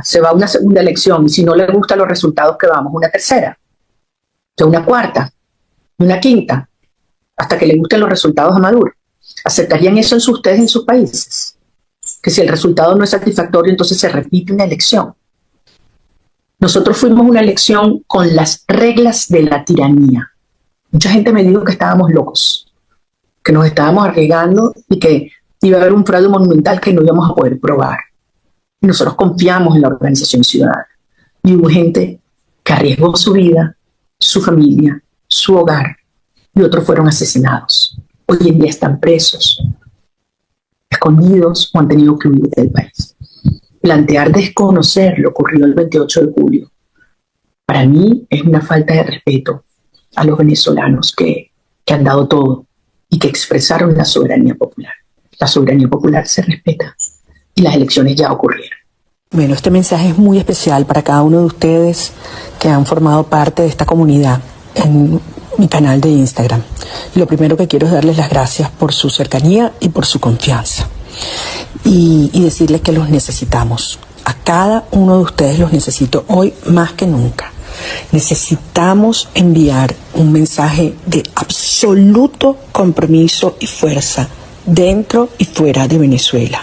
se va a una segunda elección y si no le gustan los resultados que vamos, una tercera, una cuarta, una quinta, hasta que le gusten los resultados a Maduro. ¿Aceptarían eso ustedes en sus países? Que si el resultado no es satisfactorio, entonces se repite una elección. Nosotros fuimos una elección con las reglas de la tiranía. Mucha gente me dijo que estábamos locos, que nos estábamos arriesgando y que iba a haber un fraude monumental que no íbamos a poder probar. Y nosotros confiamos en la organización ciudadana. Y hubo gente que arriesgó su vida, su familia, su hogar, y otros fueron asesinados. Hoy en día están presos, escondidos o han tenido que huir del país. Plantear desconocer lo ocurrido el 28 de julio, para mí es una falta de respeto a los venezolanos que han dado todo y que expresaron la soberanía popular. La soberanía popular se respeta y las elecciones ya ocurrieron. Bueno, este mensaje es muy especial para cada uno de ustedes que han formado parte de esta comunidad en mi canal de Instagram. Y lo primero que quiero es darles las gracias por su cercanía y por su confianza. Y decirles que los necesitamos. A cada uno de ustedes los necesito hoy más que nunca. Necesitamos enviar un mensaje de absoluto compromiso y fuerza dentro y fuera de Venezuela.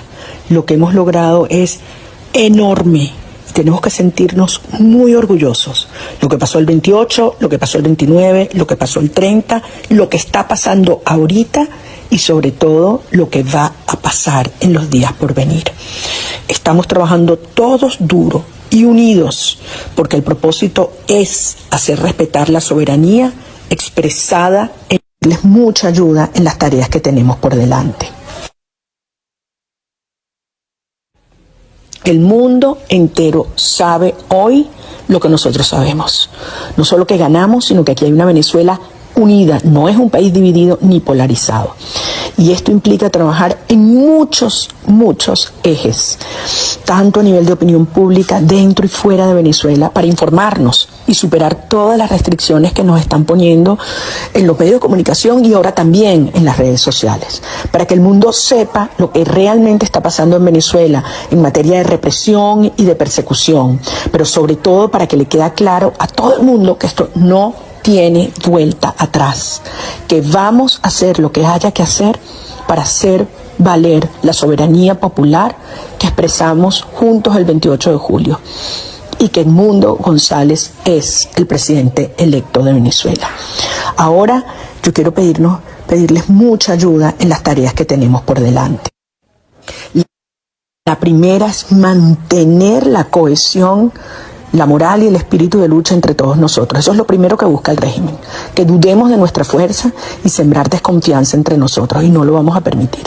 Lo que hemos logrado es enorme. Tenemos que sentirnos muy orgullosos. Lo que pasó el 28, lo que pasó el 29, lo que pasó el 30, lo que está pasando ahorita y sobre todo lo que va a pasar en los días por venir. Estamos trabajando todos duro y unidos porque el propósito es hacer respetar la soberanía expresada en darles mucha ayuda en las tareas que tenemos por delante. El mundo entero sabe hoy lo que nosotros sabemos. No solo que ganamos, sino que aquí hay una Venezuela unida. No es un país dividido ni polarizado. Y esto implica trabajar en muchos ejes, tanto a nivel de opinión pública, dentro y fuera de Venezuela, para informarnos y superar todas las restricciones que nos están poniendo en los medios de comunicación y ahora también en las redes sociales, para que el mundo sepa lo que realmente está pasando en Venezuela en materia de represión y de persecución, pero sobre todo para que le quede claro a todo el mundo que esto no tiene vuelta atrás, que vamos a hacer lo que haya que hacer para hacer valer la soberanía popular que expresamos juntos el 28 de julio y que Edmundo González es el presidente electo de Venezuela. Ahora yo quiero pedirles mucha ayuda en las tareas que tenemos por delante. La primera es mantener la cohesión, la moral y el espíritu de lucha entre todos nosotros. Eso es lo primero que busca el régimen, que dudemos de nuestra fuerza y sembrar desconfianza entre nosotros, y no lo vamos a permitir.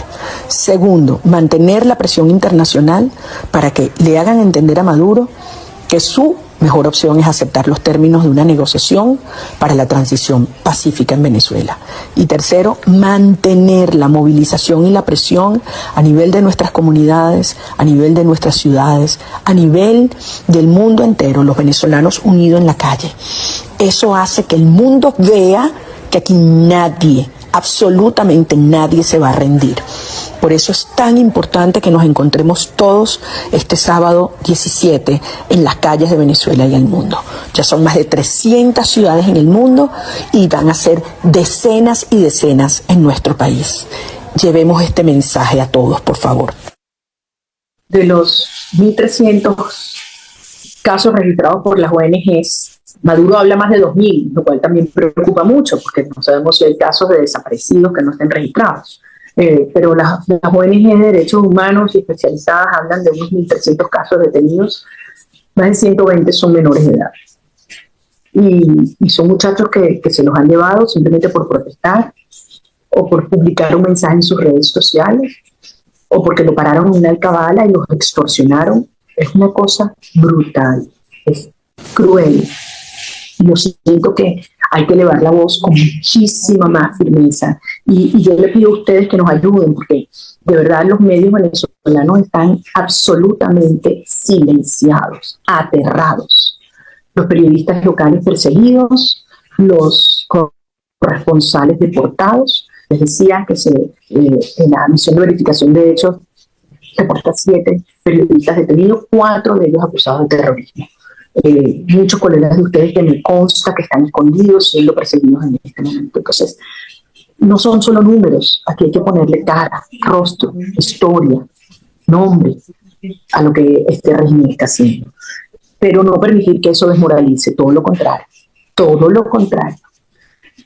Segundo, mantener la presión internacional para que le hagan entender a Maduro que su mejor opción es aceptar los términos de una negociación para la transición pacífica en Venezuela. Y tercero, mantener la movilización y la presión a nivel de nuestras comunidades, a nivel de nuestras ciudades, a nivel del mundo entero, los venezolanos unidos en la calle. Eso hace que el mundo vea que aquí nadie, absolutamente nadie se va a rendir. Por eso es tan importante que nos encontremos todos este sábado 17 en las calles de Venezuela y el mundo. Ya son más de 300 ciudades en el mundo y van a ser decenas y decenas en nuestro país. Llevemos este mensaje a todos, por favor. De los 1.300 casos registrados por las ONGs, Maduro habla más de 2.000, lo cual también preocupa mucho porque no sabemos si hay casos de desaparecidos que no estén registrados. Pero las ONG de derechos humanos y especializadas hablan de unos 1.300 casos detenidos, más de 120 son menores de edad. Y son muchachos que se los han llevado simplemente por protestar, o por publicar un mensaje en sus redes sociales, o porque lo pararon en una alcabala y los extorsionaron. Es una cosa brutal, es cruel. Y yo siento que hay que elevar la voz con muchísima más firmeza. Y yo le pido a ustedes que nos ayuden, porque de verdad los medios venezolanos están absolutamente silenciados, aterrados. Los periodistas locales perseguidos, los corresponsales deportados. Les decía que en la misión de verificación de hechos reporta 7 periodistas detenidos, 4 de ellos acusados de terrorismo. Muchos colegas de ustedes que me consta que están escondidos, siendo perseguidos en este momento. Entonces, no son solo números, aquí hay que ponerle cara, rostro, historia, nombre a lo que este régimen está haciendo. Pero no permitir que eso desmoralice, todo lo contrario.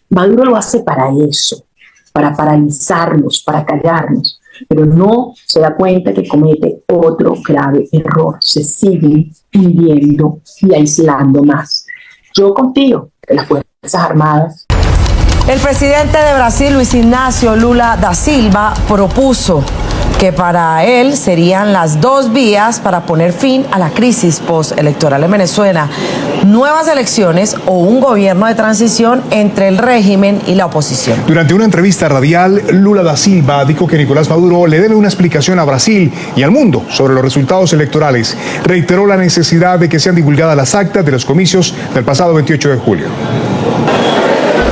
Maduro lo hace para eso, para paralizarnos, para callarnos, pero no se da cuenta que comete otro grave error. Se siguen hundiendo y aislando más. Yo confío en las Fuerzas Armadas. El presidente de Brasil, Luis Ignacio Lula da Silva, propuso que para él serían las 2 vías para poner fin a la crisis postelectoral en Venezuela: nuevas elecciones o un gobierno de transición entre el régimen y la oposición. Durante una entrevista radial, Lula da Silva dijo que Nicolás Maduro le debe una explicación a Brasil y al mundo sobre los resultados electorales. Reiteró la necesidad de que sean divulgadas las actas de los comicios del pasado 28 de julio.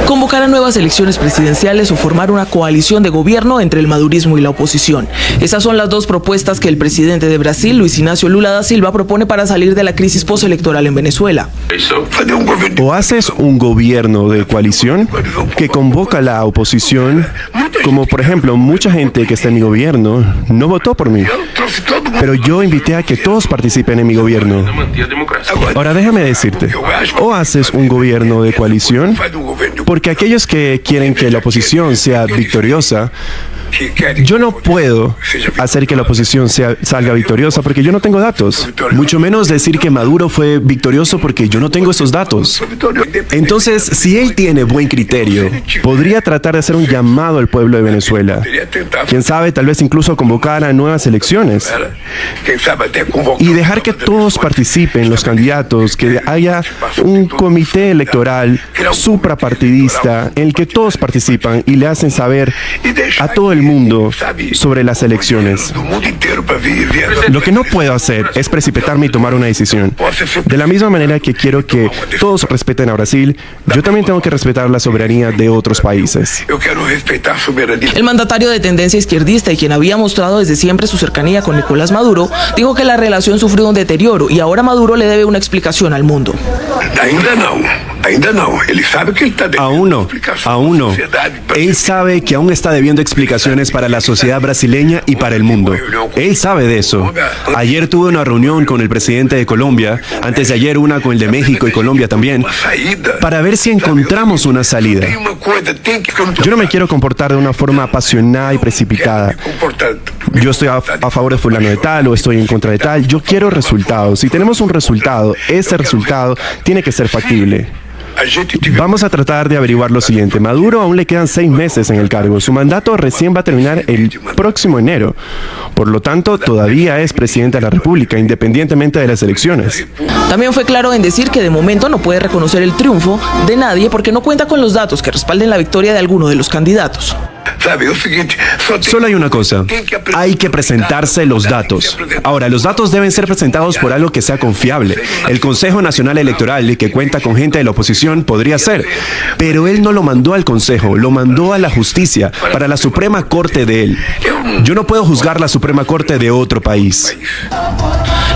Convocar a nuevas elecciones presidenciales o formar una coalición de gobierno entre el madurismo y la oposición. Esas son las 2 propuestas que el presidente de Brasil, Luis Ignacio Lula da Silva, propone para salir de la crisis postelectoral en Venezuela. O haces un gobierno de coalición que convoca a la oposición, como por ejemplo mucha gente que está en mi gobierno no votó por mí, pero yo invité a que todos participen en mi gobierno. Ahora déjame decirte, o haces un gobierno de coalición, porque aquellos que quieren que la oposición sea victoriosa, yo no puedo hacer que la oposición salga victoriosa porque yo no tengo datos. Mucho menos decir que Maduro fue victorioso porque yo no tengo esos datos. Entonces, si él tiene buen criterio, podría tratar de hacer un llamado al pueblo de Venezuela. Quién sabe, tal vez incluso convocar a nuevas elecciones. Y dejar que todos participen, los candidatos, que haya un comité electoral suprapartidista en el que todos participan y le hacen saber a todo el mundo sobre las elecciones. Lo que no puedo hacer es precipitarme y tomar una decisión. De la misma manera que quiero que todos respeten a Brasil, yo también tengo que respetar la soberanía de otros países. El mandatario de tendencia izquierdista y quien había mostrado desde siempre su cercanía con Nicolás Maduro, dijo que la relación sufrió un deterioro y ahora Maduro le debe una explicación al mundo. Aún no. Él sabe que aún está debiendo explicaciones para la sociedad brasileña y para el mundo. Él sabe de eso. Ayer tuve una reunión con el presidente de Colombia, antes de ayer una con el de México y Colombia también, para ver si encontramos una salida. Yo no me quiero comportar de una forma apasionada y precipitada. Yo estoy a favor de fulano de tal o estoy en contra de tal. Yo quiero resultados. Si tenemos un resultado, ese resultado tiene que ser factible. Vamos a tratar de averiguar lo siguiente. Maduro aún le quedan 6 meses en el cargo. Su mandato recién va a terminar el próximo enero. Por lo tanto, todavía es presidente de la República, independientemente de las elecciones. También fue claro en decir que de momento no puede reconocer el triunfo de nadie porque no cuenta con los datos que respalden la victoria de alguno de los candidatos. Solo hay una cosa, hay que presentarse los datos. Ahora, los datos deben ser presentados por algo que sea confiable. El Consejo Nacional Electoral, que cuenta con gente de la oposición, podría ser, pero él no lo mandó al Consejo, lo mandó a la justicia, para la Suprema Corte de él. Yo no puedo juzgar la Suprema Corte de otro país.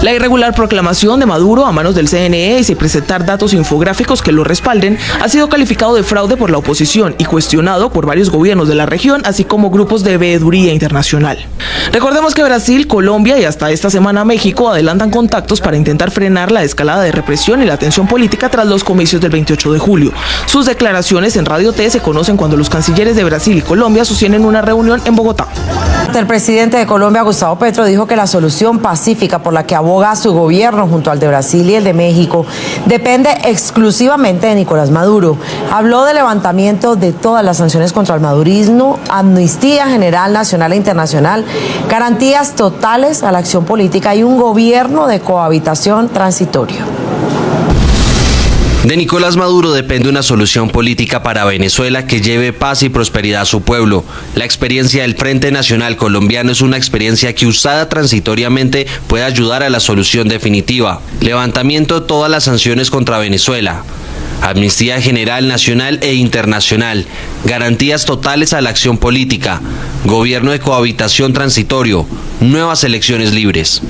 La irregular proclamación de Maduro a manos del CNE y sin presentar datos infográficos que lo respalden ha sido calificado de fraude por la oposición y cuestionado por varios gobiernos de la región, así como grupos de veeduría internacional. Recordemos que Brasil, Colombia y hasta esta semana México adelantan contactos para intentar frenar la escalada de represión y la tensión política tras los comicios del 28 de julio. Sus declaraciones en Radio T se conocen cuando los cancilleres de Brasil y Colombia sostienen una reunión en Bogotá. El presidente de Colombia, Gustavo Petro, dijo que la solución pacífica por la que aboga su gobierno junto al de Brasil y el de México depende exclusivamente de Nicolás Maduro. Habló de levantamiento de todas las sanciones contra el madurismo, amnistía general nacional e internacional, garantías totales a la acción política y un gobierno de cohabitación transitorio. De Nicolás Maduro depende una solución política para Venezuela que lleve paz y prosperidad a su pueblo. La experiencia del Frente Nacional Colombiano es una experiencia que usada transitoriamente puede ayudar a la solución definitiva. Levantamiento de todas las sanciones contra Venezuela. Amnistía general nacional e internacional. garantías totales a la acción política, gobierno de cohabitación transitorio, nuevas elecciones libres.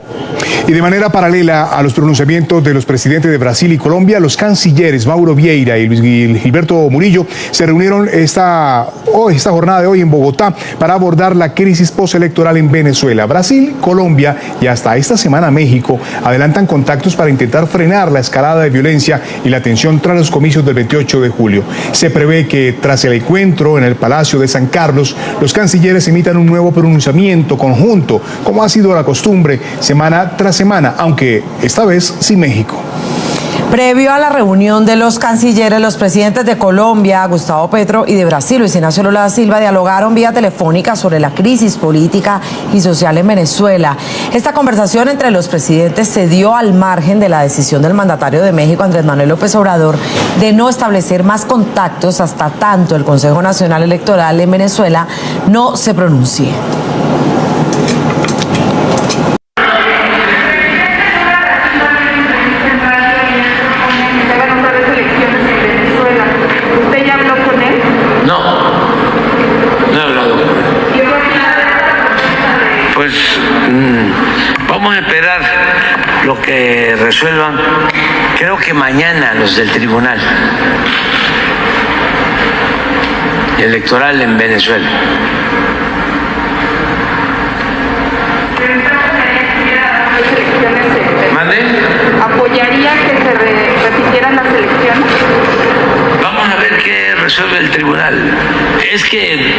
Y de manera paralela a los pronunciamientos de los presidentes de Brasil y Colombia, los cancilleres Mauro Vieira y Luis Gilberto Murillo se reunieron esta jornada de hoy en Bogotá para abordar la crisis postelectoral en Venezuela. Brasil, Colombia y hasta esta semana México adelantan contactos para intentar frenar la escalada de violencia y la tensión tras los comicios del 28 de julio. Se prevé que tras el encuentro en el Palacio de San Carlos, los cancilleres emitan un nuevo pronunciamiento conjunto, como ha sido la costumbre semana tras semana, aunque esta vez sin México. Previo a la reunión de los cancilleres, los presidentes de Colombia, Gustavo Petro, y de Brasil, Luis Ignacio Lula da Silva, dialogaron vía telefónica sobre la crisis política y social en Venezuela. Esta conversación entre los presidentes se dio al margen de la decisión del mandatario de México, Andrés Manuel López Obrador, de no establecer más contactos hasta tanto el Consejo Nacional Electoral en Venezuela no se pronuncie. Vamos a esperar lo que resuelvan, creo que mañana, los del Tribunal Electoral en Venezuela. ¿Mande? ¿Apoyaría que se repitieran las elecciones? Vamos a ver qué resuelve el tribunal. Es que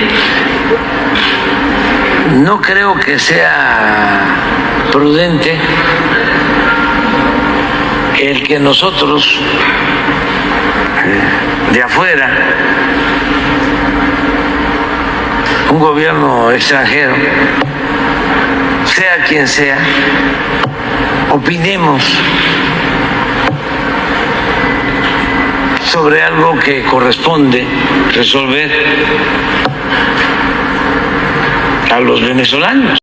no creo que sea prudente el que nosotros de afuera, un gobierno extranjero, sea quien sea, opinemos sobre algo que corresponde resolver a los venezolanos.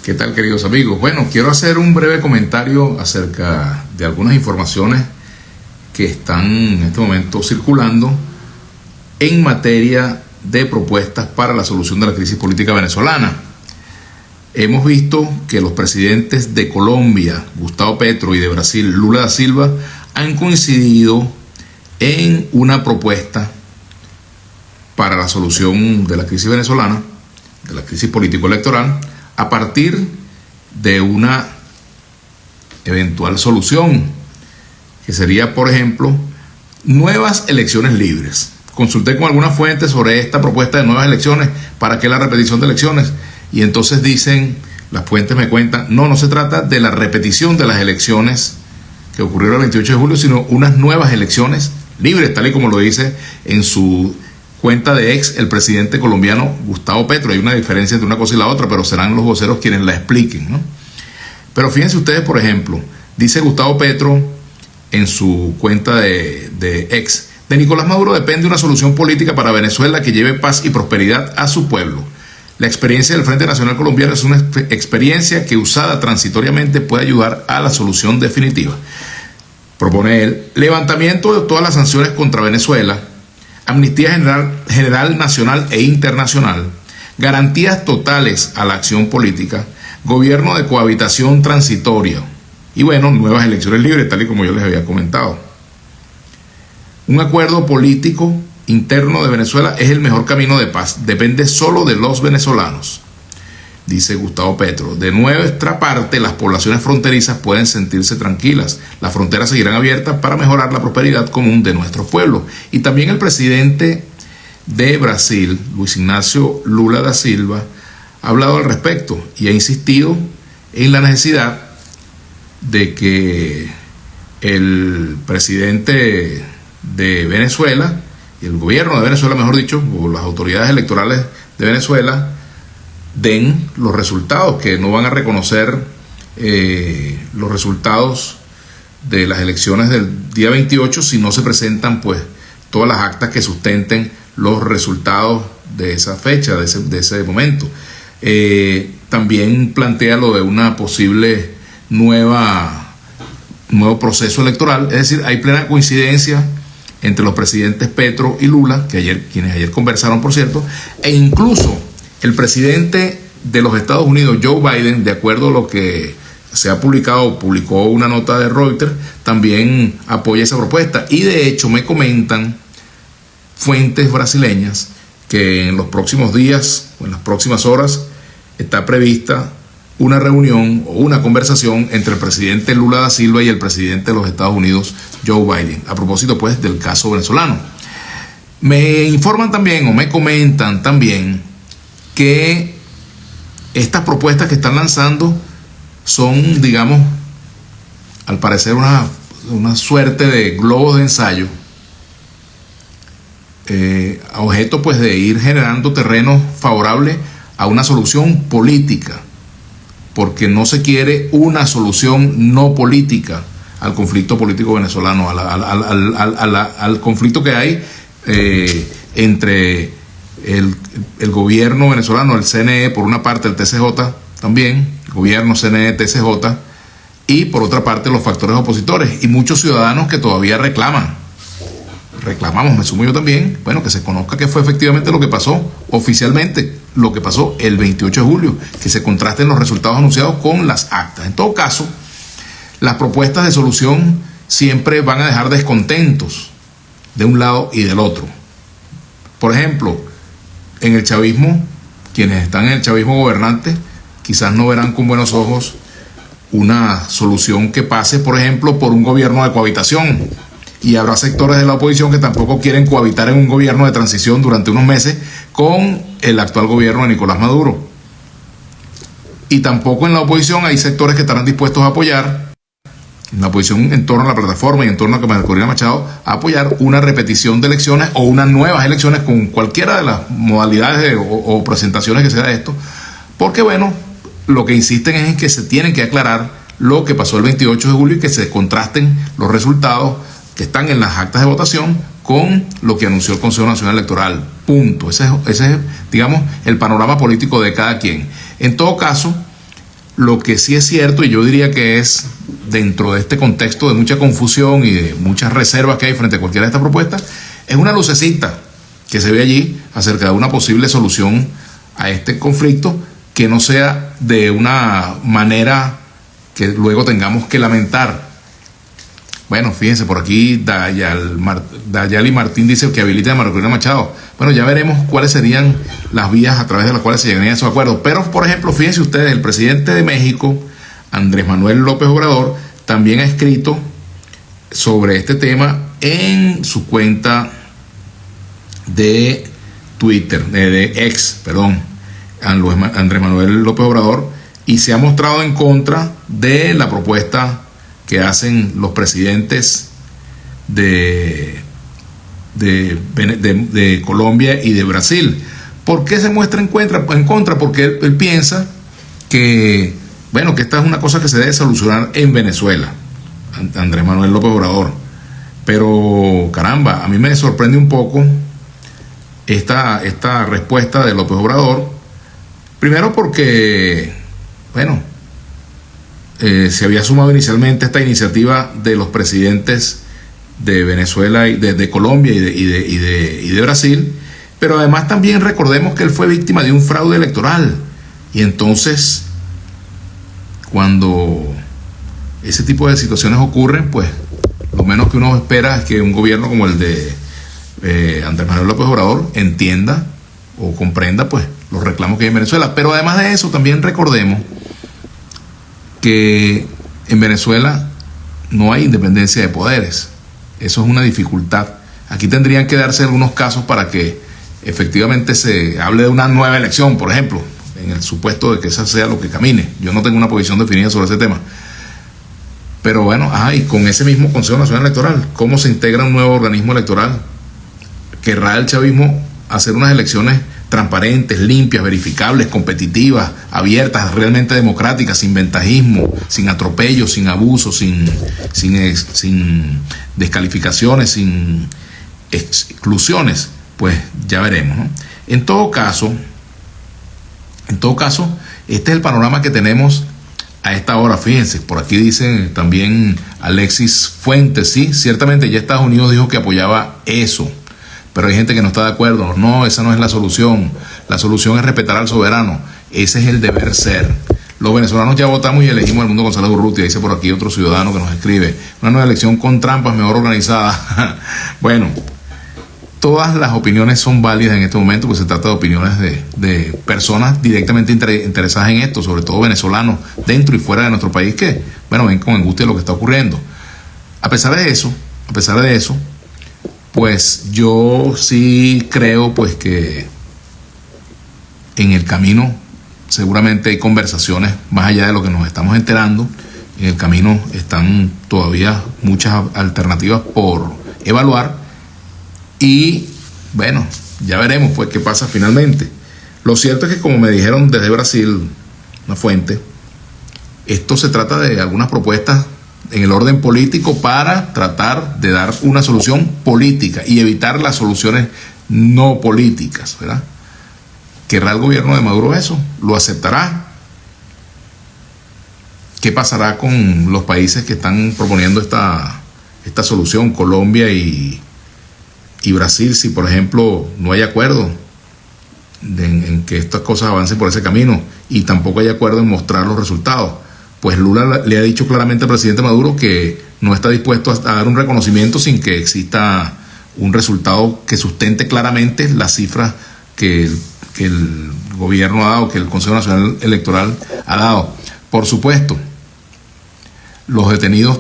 ¿Qué tal, queridos amigos? Bueno, quiero hacer un breve comentario acerca de algunas informaciones que están en este momento circulando en materia de propuestas para la solución de la crisis política venezolana. Hemos visto que los presidentes de Colombia, Gustavo Petro, y de Brasil, Lula da Silva, han coincidido en una propuesta para la solución de la crisis venezolana, de la crisis político-electoral, a partir de una eventual solución, que sería, por ejemplo, nuevas elecciones libres. Consulté con algunas fuentes sobre esta propuesta de nuevas elecciones, ¿para qué la repetición de elecciones? Y entonces dicen, las fuentes me cuentan, no se trata de la repetición de las elecciones que ocurrieron el 28 de julio, sino unas nuevas elecciones libres, tal y como lo dice en su cuenta de ex el presidente colombiano Gustavo Petro. Hay una diferencia entre una cosa y la otra, pero serán los voceros quienes la expliquen, ¿no? Pero fíjense ustedes, por ejemplo, dice Gustavo Petro en su cuenta de ex: de Nicolás Maduro depende una solución política para Venezuela que lleve paz y prosperidad a su pueblo. La experiencia del Frente Nacional Colombiano es una experiencia que, usada transitoriamente, puede ayudar a la solución definitiva. Propone él levantamiento de todas las sanciones contra Venezuela, amnistía general nacional e internacional, garantías totales a la acción política, gobierno de cohabitación transitoria y, bueno, nuevas elecciones libres, tal y como yo les había comentado. Un acuerdo político interno de Venezuela es el mejor camino de paz, depende solo de los venezolanos, dice Gustavo Petro. De nuestra parte, las poblaciones fronterizas pueden sentirse tranquilas, las fronteras seguirán abiertas para mejorar la prosperidad común de nuestros pueblos. Y también el presidente de Brasil, Luis Ignacio Lula da Silva, ha hablado al respecto y ha insistido en la necesidad de que el presidente de Venezuela, el gobierno de Venezuela, mejor dicho, o las autoridades electorales de Venezuela, den los resultados, que no van a reconocer los resultados de las elecciones del día 28 si no se presentan pues todas las actas que sustenten los resultados de esa fecha, de ese momento. También plantea lo de una posible nuevo proceso electoral. Es decir, hay plena coincidencia entre los presidentes Petro y Lula, quienes ayer conversaron, por cierto, e incluso el presidente de los Estados Unidos, Joe Biden, de acuerdo a lo que se ha publicó una nota de Reuters, también apoya esa propuesta. Y de hecho me comentan fuentes brasileñas que en los próximos días o en las próximas horas está prevista una reunión o una conversación entre el presidente Lula da Silva y el presidente de los Estados Unidos, Joe Biden, a propósito pues del caso venezolano. Me informan también o me comentan también que estas propuestas que están lanzando son, digamos, al parecer una suerte de globos de ensayo, a objeto pues de ir generando terreno favorable a una solución política, porque no se quiere una solución no política al conflicto político venezolano, al conflicto que hay entre el gobierno venezolano, el CNE por una parte, el TCJ también, el gobierno, CNE, TCJ, y por otra parte los factores opositores y muchos ciudadanos que todavía reclamamos, me sumo yo también, bueno, que se conozca qué fue efectivamente lo que pasó, oficialmente lo que pasó el 28 de julio, que se contrasten los resultados anunciados con las actas. En todo caso, las propuestas de solución siempre van a dejar descontentos de un lado y del otro. Por ejemplo, en el chavismo, quienes están en el chavismo gobernante, quizás no verán con buenos ojos una solución que pase, por ejemplo, por un gobierno de cohabitación. Y habrá sectores de la oposición que tampoco quieren cohabitar en un gobierno de transición durante unos meses con el actual gobierno de Nicolás Maduro. Y tampoco en la oposición hay sectores que estarán dispuestos a apoyar, en la oposición en torno a la plataforma y en torno a Corina Machado, a apoyar una repetición de elecciones o unas nuevas elecciones con cualquiera de las modalidades o presentaciones que sea de esto. Porque bueno, lo que insisten es en que se tienen que aclarar lo que pasó el 28 de julio y que se contrasten los resultados que están en las actas de votación con lo que anunció el Consejo Nacional Electoral. Punto. Ese es, digamos, el panorama político de cada quien. En todo caso, lo que sí es cierto, y yo diría que es dentro de este contexto de mucha confusión y de muchas reservas que hay frente a cualquiera de estas propuestas, es una lucecita que se ve allí acerca de una posible solución a este conflicto que no sea de una manera que luego tengamos que lamentar. Bueno, fíjense, por aquí Dayali Martín dice que habilita a María Corina Machado. Bueno, ya veremos cuáles serían las vías a través de las cuales se llegarían a esos acuerdos. Pero, por ejemplo, fíjense ustedes, el presidente de México, Andrés Manuel López Obrador, también ha escrito sobre este tema en su cuenta de Twitter, de X, perdón, Andrés Manuel López Obrador, y se ha mostrado en contra de la propuesta que hacen los presidentes de Colombia y de Brasil. ¿Por qué se muestra en contra? Porque él piensa que, bueno, que esta es una cosa que se debe solucionar en Venezuela, Andrés Manuel López Obrador. Pero, caramba, a mí me sorprende un poco esta respuesta de López Obrador. Primero porque, bueno, se había sumado inicialmente esta iniciativa de los presidentes de Venezuela, de Colombia y de Brasil, pero además también recordemos que él fue víctima de un fraude electoral, y entonces cuando ese tipo de situaciones ocurren, pues lo menos que uno espera es que un gobierno como el de Andrés Manuel López Obrador entienda o comprenda pues los reclamos que hay en Venezuela. Pero además de eso, también recordemos que en Venezuela no hay independencia de poderes. Eso es una dificultad. Aquí tendrían que darse algunos casos para que efectivamente se hable de una nueva elección, por ejemplo, en el supuesto de que esa sea lo que camine. Yo no tengo una posición definida sobre ese tema. Pero bueno, y con ese mismo Consejo Nacional Electoral, ¿cómo se integra un nuevo organismo electoral? ¿Querrá el chavismo hacer unas elecciones transparentes, limpias, verificables, competitivas, abiertas, realmente democráticas, sin ventajismo, sin atropellos, sin abusos, sin descalificaciones, sin exclusiones? Pues ya veremos, ¿no? En todo caso, En todo caso, este es el panorama que tenemos a esta hora. Fíjense, por aquí dice también Alexis Fuentes, sí, ciertamente ya Estados Unidos dijo que apoyaba eso, pero hay gente que no está de acuerdo. No, esa no es la solución. La solución es respetar al soberano. Ese es el deber ser. Los venezolanos ya votamos y elegimos al mundo González Urrutia, dice por aquí otro ciudadano que nos escribe. Una nueva elección con trampas, mejor organizada. Bueno, todas las opiniones son válidas en este momento, porque se trata de opiniones de personas directamente interesadas en esto, sobre todo venezolanos dentro y fuera de nuestro país, que, bueno, ven con angustia lo que está ocurriendo. A pesar de eso, pues yo sí creo pues que en el camino seguramente hay conversaciones más allá de lo que nos estamos enterando. En el camino están todavía muchas alternativas por evaluar y bueno, ya veremos pues qué pasa finalmente. Lo cierto es que, como me dijeron desde Brasil, una fuente, esto se trata de algunas propuestas en el orden político para tratar de dar una solución política y evitar las soluciones no políticas, ¿verdad? ¿Querrá el gobierno de Maduro eso? ¿Lo aceptará? ¿Qué pasará con los países que están proponiendo esta solución, Colombia y Brasil, si por ejemplo no hay acuerdo en que estas cosas avancen por ese camino y tampoco hay acuerdo en mostrar los resultados? Pues Lula le ha dicho claramente al presidente Maduro que no está dispuesto a dar un reconocimiento sin que exista un resultado que sustente claramente las cifras que el gobierno ha dado, que el Consejo Nacional Electoral ha dado. Por supuesto, los detenidos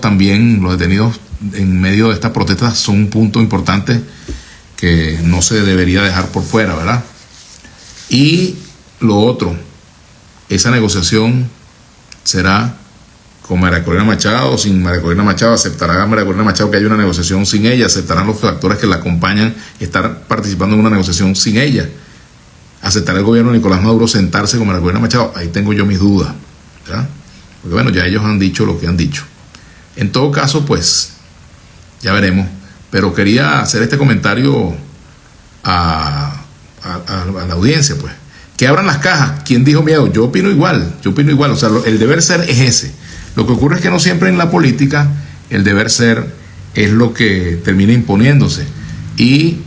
en medio de estas protestas son un punto importante que no se debería dejar por fuera, ¿verdad? Y lo otro, esa negociación será con María Corina Machado o sin María Corina Machado. ¿Aceptará María Corina Machado que haya una negociación sin ella? ¿Aceptarán los factores que la acompañan estar participando en una negociación sin ella? ¿Aceptará el gobierno de Nicolás Maduro sentarse con María Corina Machado? Ahí tengo yo mis dudas, ¿verdad? Porque bueno, ya ellos han dicho lo que han dicho. En todo caso, pues, ya veremos. Pero quería hacer este comentario a la audiencia, pues. Que abran las cajas. ¿Quién dijo miedo? Yo opino igual. O sea, el deber ser es ese. Lo que ocurre es que no siempre en la política el deber ser es lo que termina imponiéndose. Y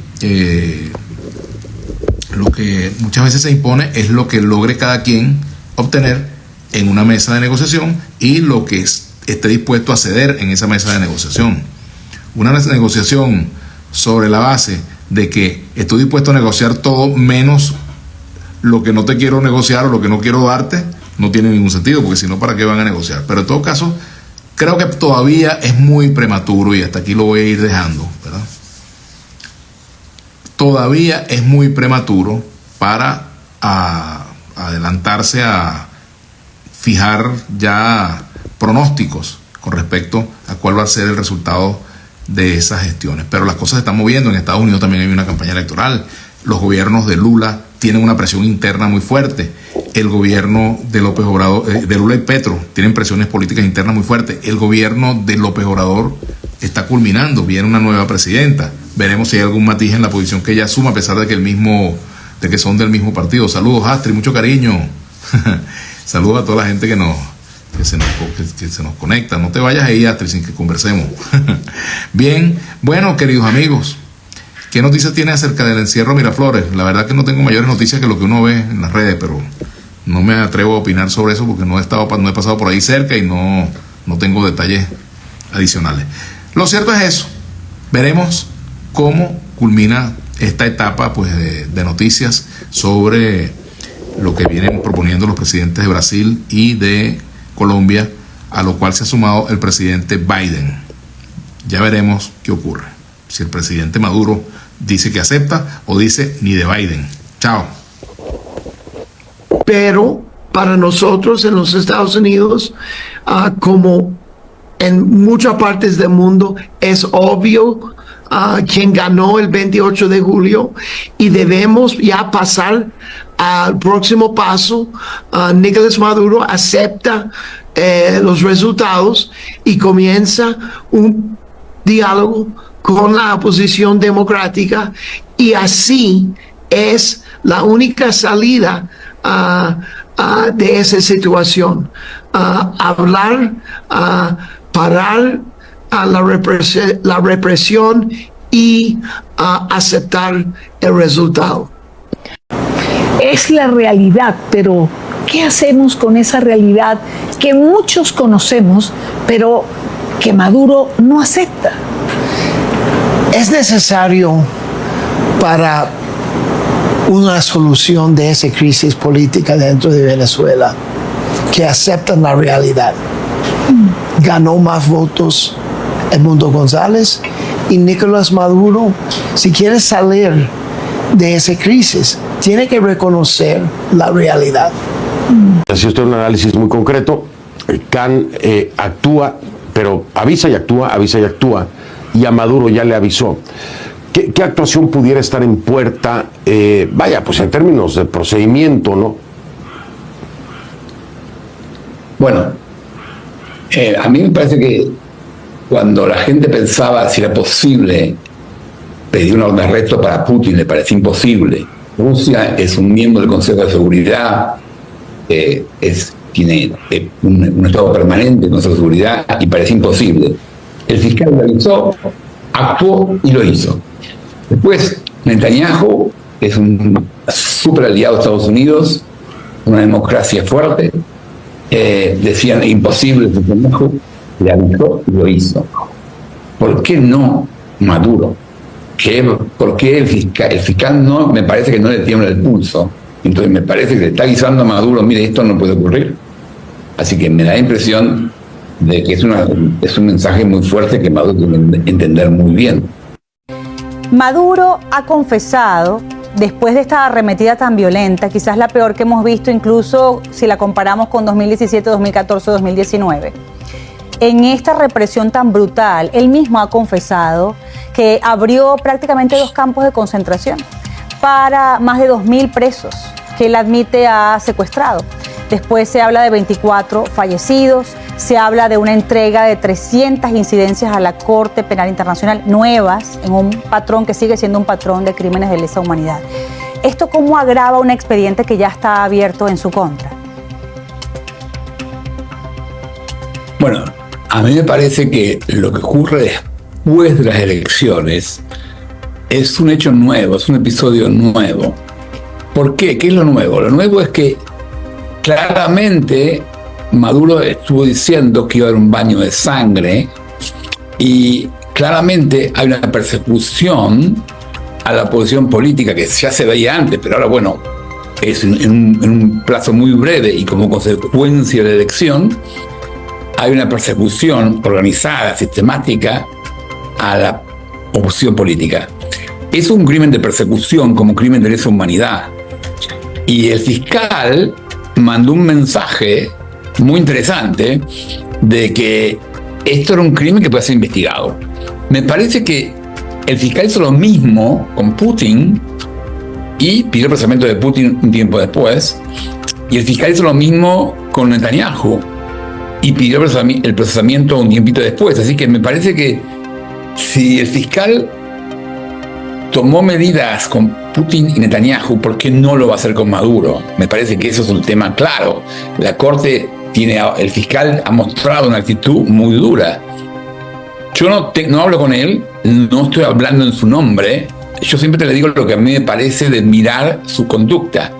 lo que muchas veces se impone es lo que logre cada quien obtener en una mesa de negociación y lo que esté dispuesto a ceder en esa mesa de negociación. Una negociación sobre la base de que estoy dispuesto a negociar todo menos lo que no te quiero negociar o lo que no quiero darte, no tiene ningún sentido, porque si no, ¿para qué van a negociar? Pero en todo caso, creo que todavía es muy prematuro y hasta aquí lo voy a ir dejando, ¿verdad? Todavía es muy prematuro para adelantarse a fijar ya pronósticos con respecto a cuál va a ser el resultado de esas gestiones. Pero las cosas se están moviendo. En Estados Unidos también hay una campaña electoral. Los gobiernos de Lula tienen una presión interna muy fuerte. El gobierno de López Obrador, de Lula y Petro, tienen presiones políticas internas muy fuertes. El gobierno de López Obrador está culminando, viene una nueva presidenta. Veremos si hay algún matiz en la posición que ella asuma, a pesar de que son del mismo partido. Saludos, Astrid, mucho cariño. Saludos a toda la gente que se nos conecta. No te vayas ahí, Astrid, sin que conversemos. Bien, bueno, queridos amigos, ¿qué noticias tiene acerca del encierro Miraflores? La verdad que no tengo mayores noticias que lo que uno ve en las redes, pero no me atrevo a opinar sobre eso porque no he pasado por ahí cerca y no tengo detalles adicionales. Lo cierto es eso. Veremos cómo culmina esta etapa pues, de noticias sobre lo que vienen proponiendo los presidentes de Brasil y de Colombia, a lo cual se ha sumado el presidente Biden. Ya veremos qué ocurre. Si el presidente Maduro dice que acepta o dice ni de Biden. Chao. Pero para nosotros en los Estados Unidos, como en muchas partes del mundo, es obvio quién ganó el 28 de julio y debemos ya pasar al próximo paso. Nicolás Maduro acepta los resultados y comienza un diálogo con la oposición democrática, y así es la única salida de esa situación. Hablar, parar la represión y aceptar el resultado. Es la realidad, pero ¿qué hacemos con esa realidad que muchos conocemos, pero que Maduro no acepta? Es necesario para una solución de esa crisis política dentro de Venezuela que acepten la realidad. Ganó más votos Edmundo González y Nicolás Maduro. Si quiere salir de esa crisis, tiene que reconocer la realidad. Así usted un análisis muy concreto. Khan actúa, pero avisa y actúa, y a Maduro ya le avisó. ¿Qué actuación pudiera estar en puerta, pues en términos de procedimiento, ¿no? Bueno, a mí me parece que cuando la gente pensaba si era posible pedir una orden de arresto para Putin, le parecía imposible. Rusia es un miembro del Consejo de Seguridad, tiene un estado permanente del Consejo de Seguridad y parecía imposible. El fiscal lo avisó, actuó y lo hizo. Después, Netanyahu es un súper aliado de Estados Unidos, una democracia fuerte. Decían imposible, Netanyahu le avisó y lo hizo. ¿Por qué no Maduro? ¿Por qué el fiscal no? Me parece que no le tiembla el pulso. Entonces me parece que le está avisando a Maduro, mire, esto no puede ocurrir. Así que me da la impresión de que es un mensaje muy fuerte que Maduro tiene que entender muy bien. Maduro ha confesado, después de esta arremetida tan violenta, quizás la peor que hemos visto, incluso si la comparamos con 2017, 2014, 2019, en esta represión tan brutal, él mismo ha confesado que abrió prácticamente 2 campos de concentración para más de 2.000 presos que él admite ha secuestrado. Después se habla de 24 fallecidos, se habla de una entrega de 300 incidencias a la Corte Penal Internacional nuevas, en un patrón que sigue siendo un patrón de crímenes de lesa humanidad. ¿Esto cómo agrava un expediente que ya está abierto en su contra? Bueno, a mí me parece que lo que ocurre después de las elecciones es un hecho nuevo, es un episodio nuevo. ¿Por qué? ¿Qué es lo nuevo? Lo nuevo es que claramente Maduro estuvo diciendo que iba a haber un baño de sangre y claramente hay una persecución a la oposición política que ya se veía antes, pero ahora, bueno, es en un plazo muy breve y como consecuencia de la elección hay una persecución organizada, sistemática a la oposición política. Es un crimen de persecución como crimen de lesa humanidad. Y el fiscal mandó un mensaje muy interesante de que esto era un crimen que puede ser investigado. Me parece que el fiscal hizo lo mismo con Putin y pidió el procesamiento de Putin un tiempo después, y el fiscal hizo lo mismo con Netanyahu y pidió el procesamiento un tiempito después. Así que me parece que si el fiscal tomó medidas con Putin y Netanyahu, ¿por qué no lo va a hacer con Maduro? Me parece que eso es un tema claro. La Corte el fiscal ha mostrado una actitud muy dura. Yo no hablo con él, no estoy hablando en su nombre. Yo siempre le digo lo que a mí me parece de mirar su conducta.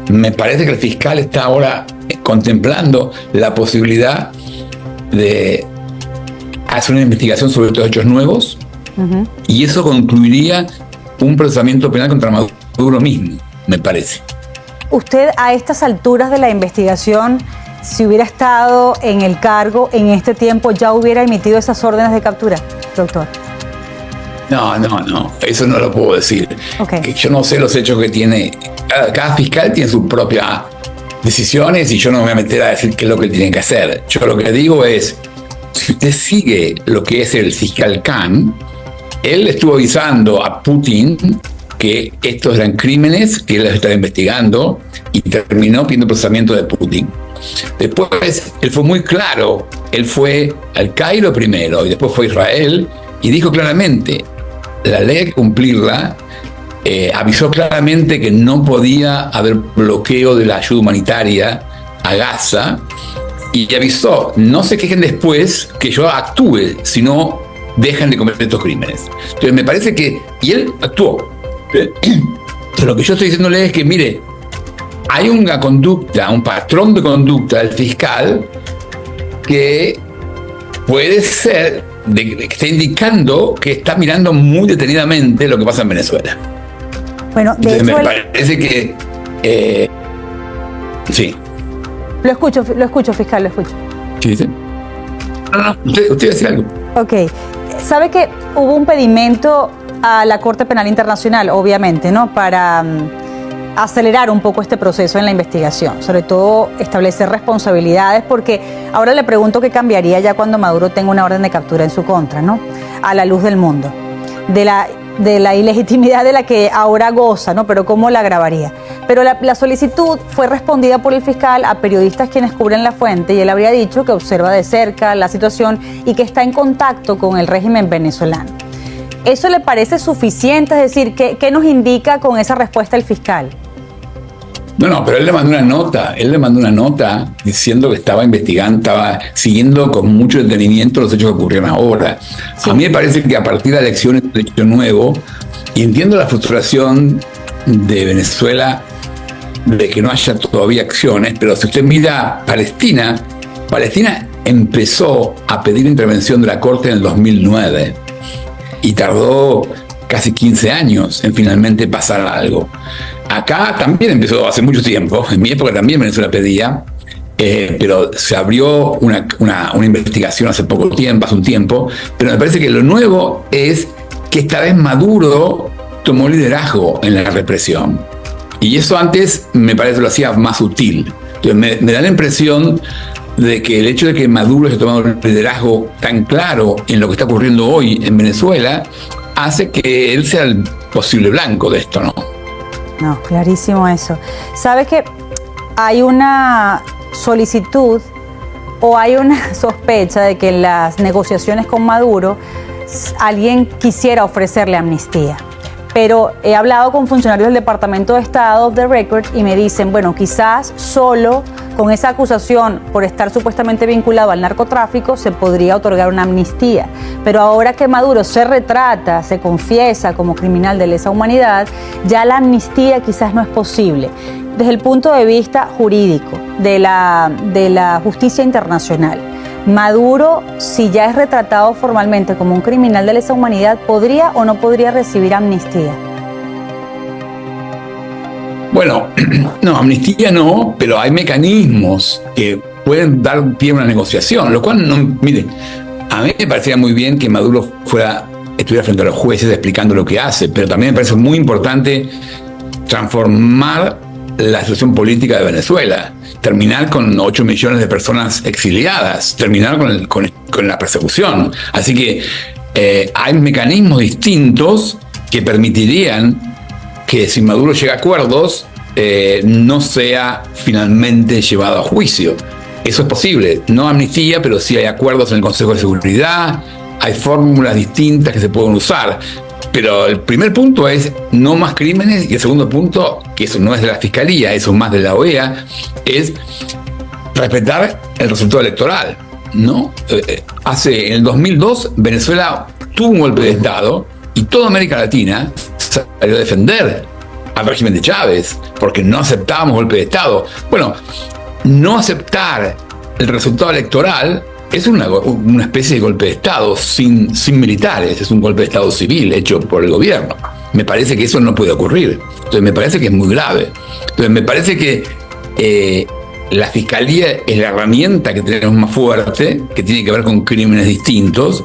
Me parece que el fiscal está ahora contemplando la posibilidad de hacer una investigación sobre estos hechos nuevos, y eso concluiría un procesamiento penal contra Maduro mismo, me parece. Usted, a estas alturas de la investigación, si hubiera estado en el cargo en este tiempo, ¿ya hubiera emitido esas órdenes de captura, doctor? No, eso no lo puedo decir. Okay. Yo no sé los hechos que tiene. Cada fiscal tiene sus propias decisiones y yo no me voy a meter a decir qué es lo que tiene que hacer. Yo lo que digo es, si usted sigue lo que es el fiscal Khan, él estuvo avisando a Putin que estos eran crímenes que él los estaba investigando y terminó pidiendo procesamiento de Putin. Después, él fue muy claro, él fue al Cairo primero y después fue a Israel y dijo claramente, la ley hay que cumplirla avisó claramente que no podía haber bloqueo de la ayuda humanitaria a Gaza y avisó, no se quejen después que yo actúe, si no dejan de cometer estos crímenes. Entonces me parece que, y él actuó. Pero lo que yo estoy diciéndole es que, mire, hay una conducta, un patrón de conducta del fiscal que puede ser que está indicando que está mirando muy detenidamente lo que pasa en Venezuela. Bueno, de entonces hecho, me parece que sí. Lo escucho, fiscal, lo escucho. Sí, sí. No, usted decía algo. Ok. ¿Sabe que hubo un pedimento a la Corte Penal Internacional, obviamente, ¿no? Para acelerar un poco este proceso en la investigación, sobre todo establecer responsabilidades, porque ahora le pregunto qué cambiaría ya cuando Maduro tenga una orden de captura en su contra, ¿no? A la luz del mundo, de la ilegitimidad de la que ahora goza, ¿no? Pero ¿cómo la agravaría? Pero la solicitud fue respondida por el fiscal a periodistas quienes cubren la fuente, y él habría dicho que observa de cerca la situación y que está en contacto con el régimen venezolano. ¿Eso le parece suficiente? Es decir, ¿qué nos indica con esa respuesta el fiscal? No, pero él le mandó una nota diciendo que estaba investigando, estaba siguiendo con mucho detenimiento los hechos que ocurrieron ahora. Sí. A mí me parece que a partir de la elección es un hecho nuevo, y entiendo la frustración de Venezuela de que no haya todavía acciones, pero si usted mira Palestina empezó a pedir intervención de la Corte en el 2009 y tardó casi 15 años en finalmente pasar algo. Acá también empezó hace mucho tiempo, en mi época también Venezuela pedía, pero se abrió una investigación hace un tiempo, pero me parece que lo nuevo es que esta vez Maduro tomó liderazgo en la represión. Y eso antes me parece que lo hacía más sutil. Entonces me da la impresión de que el hecho de que Maduro haya tomado un liderazgo tan claro en lo que está ocurriendo hoy en Venezuela hace que él sea el posible blanco de esto, ¿no? No, clarísimo eso. ¿Sabe que hay una solicitud o hay una sospecha de que en las negociaciones con Maduro alguien quisiera ofrecerle amnistía? Pero he hablado con funcionarios del Departamento de Estado, off the record, y me dicen, bueno, quizás solo con esa acusación por estar supuestamente vinculado al narcotráfico se podría otorgar una amnistía. Pero ahora que Maduro se retrata, se confiesa como criminal de lesa humanidad, ya la amnistía quizás no es posible. Desde el punto de vista jurídico, de la justicia internacional, Maduro, si ya es retratado formalmente como un criminal de lesa humanidad, ¿podría o no podría recibir amnistía? Bueno, no, amnistía no, pero hay mecanismos que pueden dar pie a una negociación, lo cual, no, miren, a mí me parecía muy bien que Maduro estuviera frente a los jueces explicando lo que hace, pero también me parece muy importante transformar la situación política de Venezuela, terminar con 8 millones de personas exiliadas, terminar con la persecución. Así que hay mecanismos distintos que permitirían que si Maduro llega a acuerdos, no sea finalmente llevado a juicio. Eso es posible, no amnistía, pero sí hay acuerdos en el Consejo de Seguridad, hay fórmulas distintas que se pueden usar. Pero el primer punto es no más crímenes, y el segundo punto, que eso no es de la Fiscalía, eso es más de la OEA, es respetar el resultado electoral, ¿no? En el 2002 Venezuela tuvo un golpe de Estado y toda América Latina salió a defender al régimen de Chávez porque no aceptábamos golpe de Estado. Bueno, no aceptar el resultado electoral es una especie de golpe de Estado sin militares, es un golpe de Estado civil hecho por el gobierno. Me parece que eso no puede ocurrir. Entonces me parece que es muy grave. Entonces me parece que la Fiscalía es la herramienta que tenemos más fuerte, que tiene que ver con crímenes distintos,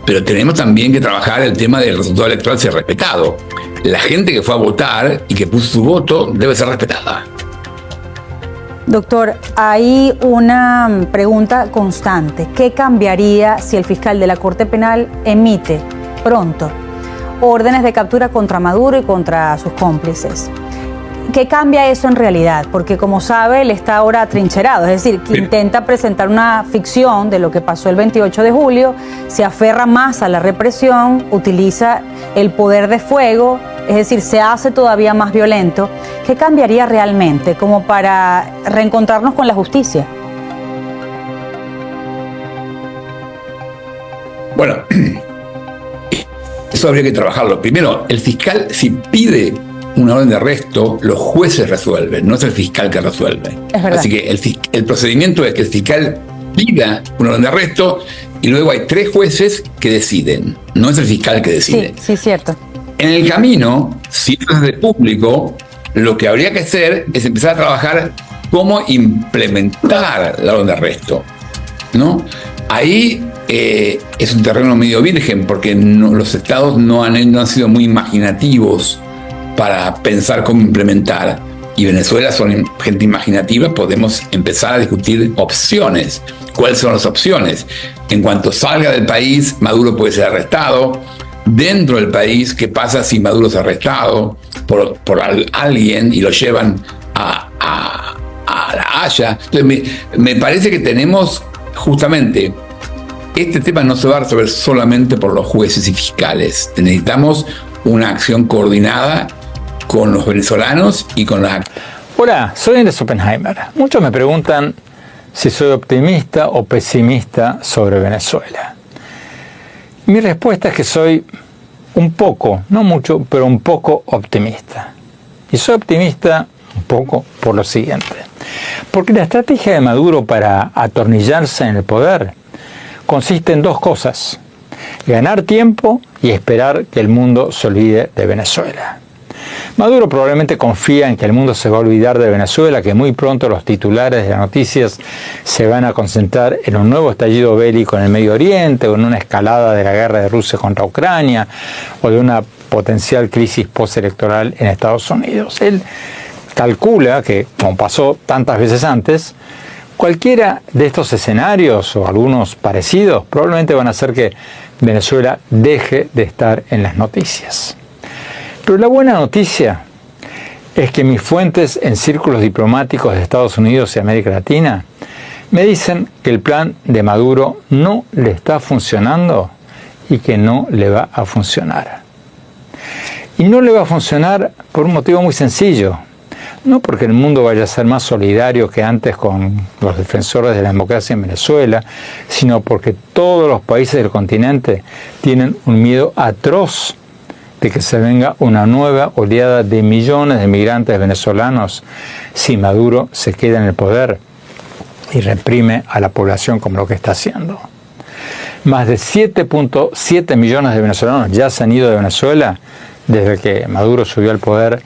pero tenemos también que trabajar el tema del resultado electoral ser respetado. La gente que fue a votar y que puso su voto debe ser respetada. Doctor, hay una pregunta constante. ¿Qué cambiaría si el fiscal de la Corte Penal emite pronto órdenes de captura contra Maduro y contra sus cómplices? ¿Qué cambia eso en realidad? Porque como sabe, él está ahora atrincherado, es decir, que intenta presentar una ficción de lo que pasó el 28 de julio, se aferra más a la represión, utiliza el poder de fuego es decir, se hace todavía más violento, ¿qué cambiaría realmente como para reencontrarnos con la justicia? Bueno, eso habría que trabajarlo. Primero, el fiscal, si pide una orden de arresto, los jueces resuelven, no es el fiscal que resuelve. Es verdad. Así que el procedimiento es que el fiscal pida una orden de arresto y luego hay 3 jueces que deciden, no es el fiscal que decide. Sí, cierto. En el camino, si es de público, lo que habría que hacer es empezar a trabajar cómo implementar la orden de arresto, ¿no? Ahí es un terreno medio virgen porque los estados no han sido muy imaginativos para pensar cómo implementar. Y Venezuela son gente imaginativa, podemos empezar a discutir opciones. ¿Cuáles son las opciones? En cuanto salga del país, Maduro puede ser arrestado. Dentro del país, ¿qué pasa si Maduro es arrestado por alguien y lo llevan a La Haya? Entonces, me parece que tenemos justamente, este tema no se va a resolver solamente por los jueces y fiscales. Necesitamos una acción coordinada con los venezolanos y con las... Hola, soy Andrés Oppenheimer. Muchos me preguntan si soy optimista o pesimista sobre Venezuela. Mi respuesta es que soy un poco, no mucho, pero un poco optimista. Y soy optimista un poco por lo siguiente. Porque la estrategia de Maduro para atornillarse en el poder consiste en 2 cosas: ganar tiempo y esperar que el mundo se olvide de Venezuela. Maduro probablemente confía en que el mundo se va a olvidar de Venezuela, que muy pronto los titulares de las noticias se van a concentrar en un nuevo estallido bélico en el Medio Oriente, o en una escalada de la guerra de Rusia contra Ucrania, o de una potencial crisis postelectoral en Estados Unidos. Él calcula que, como pasó tantas veces antes, cualquiera de estos escenarios, o algunos parecidos, probablemente van a hacer que Venezuela deje de estar en las noticias. Pero la buena noticia es que mis fuentes en círculos diplomáticos de Estados Unidos y América Latina me dicen que el plan de Maduro no le está funcionando y que no le va a funcionar. Y no le va a funcionar por un motivo muy sencillo. No porque el mundo vaya a ser más solidario que antes con los defensores de la democracia en Venezuela, sino porque todos los países del continente tienen un miedo atroz de que se venga una nueva oleada de millones de migrantes venezolanos si Maduro se queda en el poder y reprime a la población como lo que está haciendo. Más de 7.7 millones de venezolanos ya se han ido de Venezuela desde que Maduro subió al poder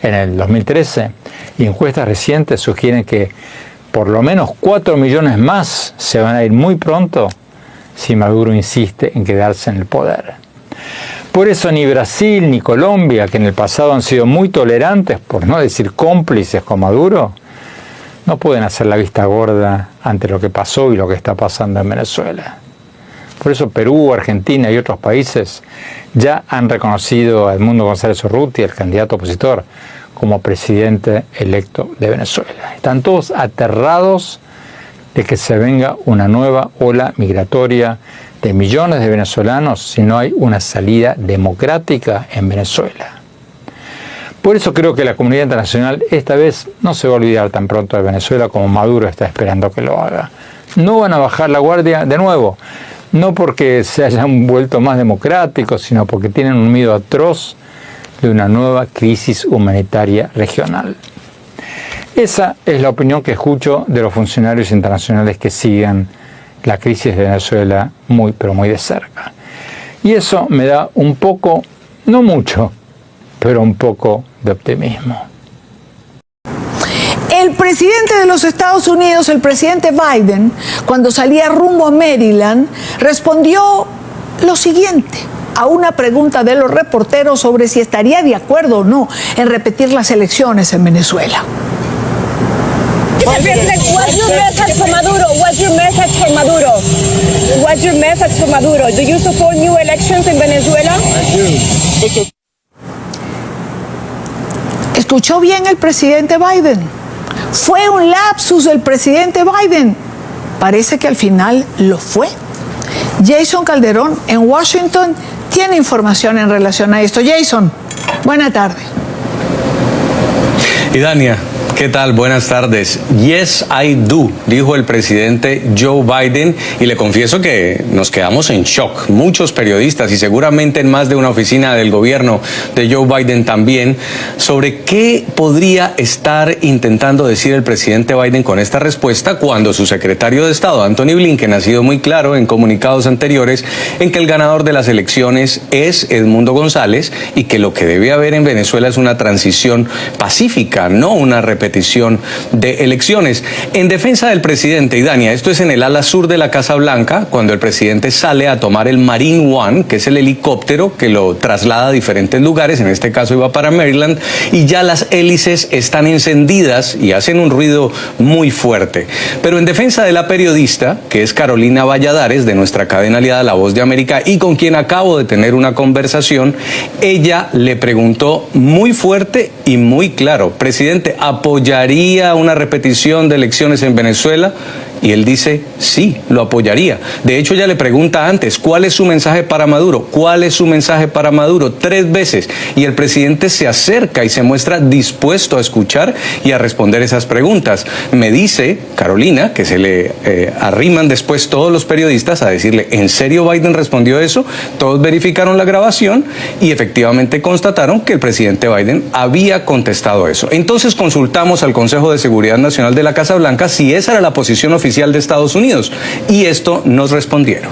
en el 2013, y encuestas recientes sugieren que por lo menos 4 millones más se van a ir muy pronto si Maduro insiste en quedarse en el poder. Por eso ni Brasil ni Colombia, que en el pasado han sido muy tolerantes, por no decir cómplices con Maduro, no pueden hacer la vista gorda ante lo que pasó y lo que está pasando en Venezuela. Por eso Perú, Argentina y otros países ya han reconocido a Edmundo González Urrutia, el candidato opositor, como presidente electo de Venezuela. Están todos aterrados de que se venga una nueva ola migratoria de millones de venezolanos si no hay una salida democrática en Venezuela. Por eso creo que la comunidad internacional esta vez no se va a olvidar tan pronto de Venezuela como Maduro está esperando que lo haga. No van a bajar la guardia de nuevo, no porque se hayan vuelto más democráticos, sino porque tienen un miedo atroz de una nueva crisis humanitaria regional. Esa es la opinión que escucho de los funcionarios internacionales que siguen la crisis de Venezuela muy, pero muy de cerca. Y eso me da un poco, no mucho, pero un poco de optimismo. El presidente de los Estados Unidos, el presidente Biden, cuando salía rumbo a Maryland, respondió lo siguiente a una pregunta de los reporteros sobre si estaría de acuerdo o no en repetir las elecciones en Venezuela. What's your message for Maduro? What's your message for Maduro? What's your message for Maduro? Do you support new elections in Venezuela? ¿Escuchó bien el presidente Biden? Fue un lapsus del presidente Biden. Parece que al final lo fue. Jason Calderón en Washington tiene información en relación a esto. Jason, buena tarde. Y Dania, ¿qué tal? Buenas tardes. Yes, I do, dijo el presidente Joe Biden, y le confieso que nos quedamos en shock, muchos periodistas y seguramente en más de una oficina del gobierno de Joe Biden también, sobre qué podría estar intentando decir el presidente Biden con esta respuesta cuando su secretario de Estado, Anthony Blinken, ha sido muy claro en comunicados anteriores en que el ganador de las elecciones es Edmundo González y que lo que debe haber en Venezuela es una transición pacífica, no una repetición de elecciones. En defensa del presidente, y Dania, esto es en el ala sur de la Casa Blanca, cuando el presidente sale a tomar el Marine One, que es el helicóptero que lo traslada a diferentes lugares, en este caso iba para Maryland, y ya las hélices están encendidas y hacen un ruido muy fuerte. Pero en defensa de la periodista, que es Carolina Valladares, de nuestra cadena aliada La Voz de América, y con quien acabo de tener una conversación, ella le preguntó muy fuerte y muy claro: presidente, ¿apoyaría una repetición de elecciones en Venezuela? Y él dice, sí, lo apoyaría. De hecho, ella le pregunta antes, ¿cuál es su mensaje para Maduro? ¿Cuál es su mensaje para Maduro? 3 veces. Y el presidente se acerca y se muestra dispuesto a escuchar y a responder esas preguntas. Me dice Carolina que se le arriman después todos los periodistas a decirle, ¿en serio Biden respondió eso? Todos verificaron la grabación y efectivamente constataron que el presidente Biden había contestado eso. Entonces consultamos al Consejo de Seguridad Nacional de la Casa Blanca si esa era la posición oficial de Estados Unidos, y esto nos respondieron.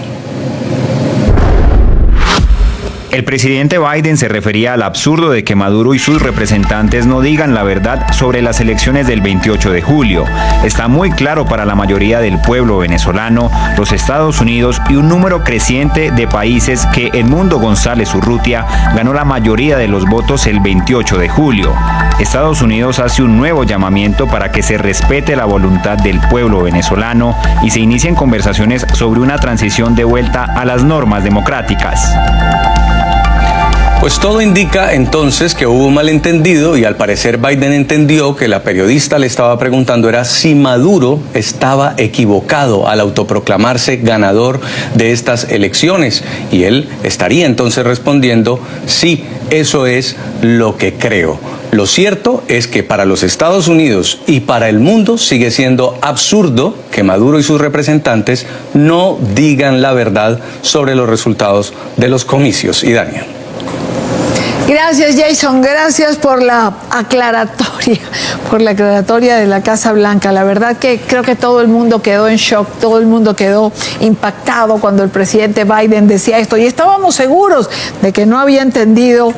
El presidente Biden se refería al absurdo de que Maduro y sus representantes no digan la verdad sobre las elecciones del 28 de julio. Está muy claro para la mayoría del pueblo venezolano, los Estados Unidos y un número creciente de países que Edmundo González Urrutia ganó la mayoría de los votos el 28 de julio. Estados Unidos hace un nuevo llamamiento para que se respete la voluntad del pueblo venezolano y se inicien conversaciones sobre una transición de vuelta a las normas democráticas. Pues todo indica entonces que hubo un malentendido y al parecer Biden entendió que la periodista le estaba preguntando era si Maduro estaba equivocado al autoproclamarse ganador de estas elecciones, y él estaría entonces respondiendo, sí, eso es lo que creo. Lo cierto es que para los Estados Unidos y para el mundo sigue siendo absurdo que Maduro y sus representantes no digan la verdad sobre los resultados de los comicios. Y Dania. Gracias, Jason. Gracias por la aclaratoria de la Casa Blanca. La verdad que creo que todo el mundo quedó en shock, todo el mundo quedó impactado cuando el presidente Biden decía esto, y estábamos seguros de que no había entendido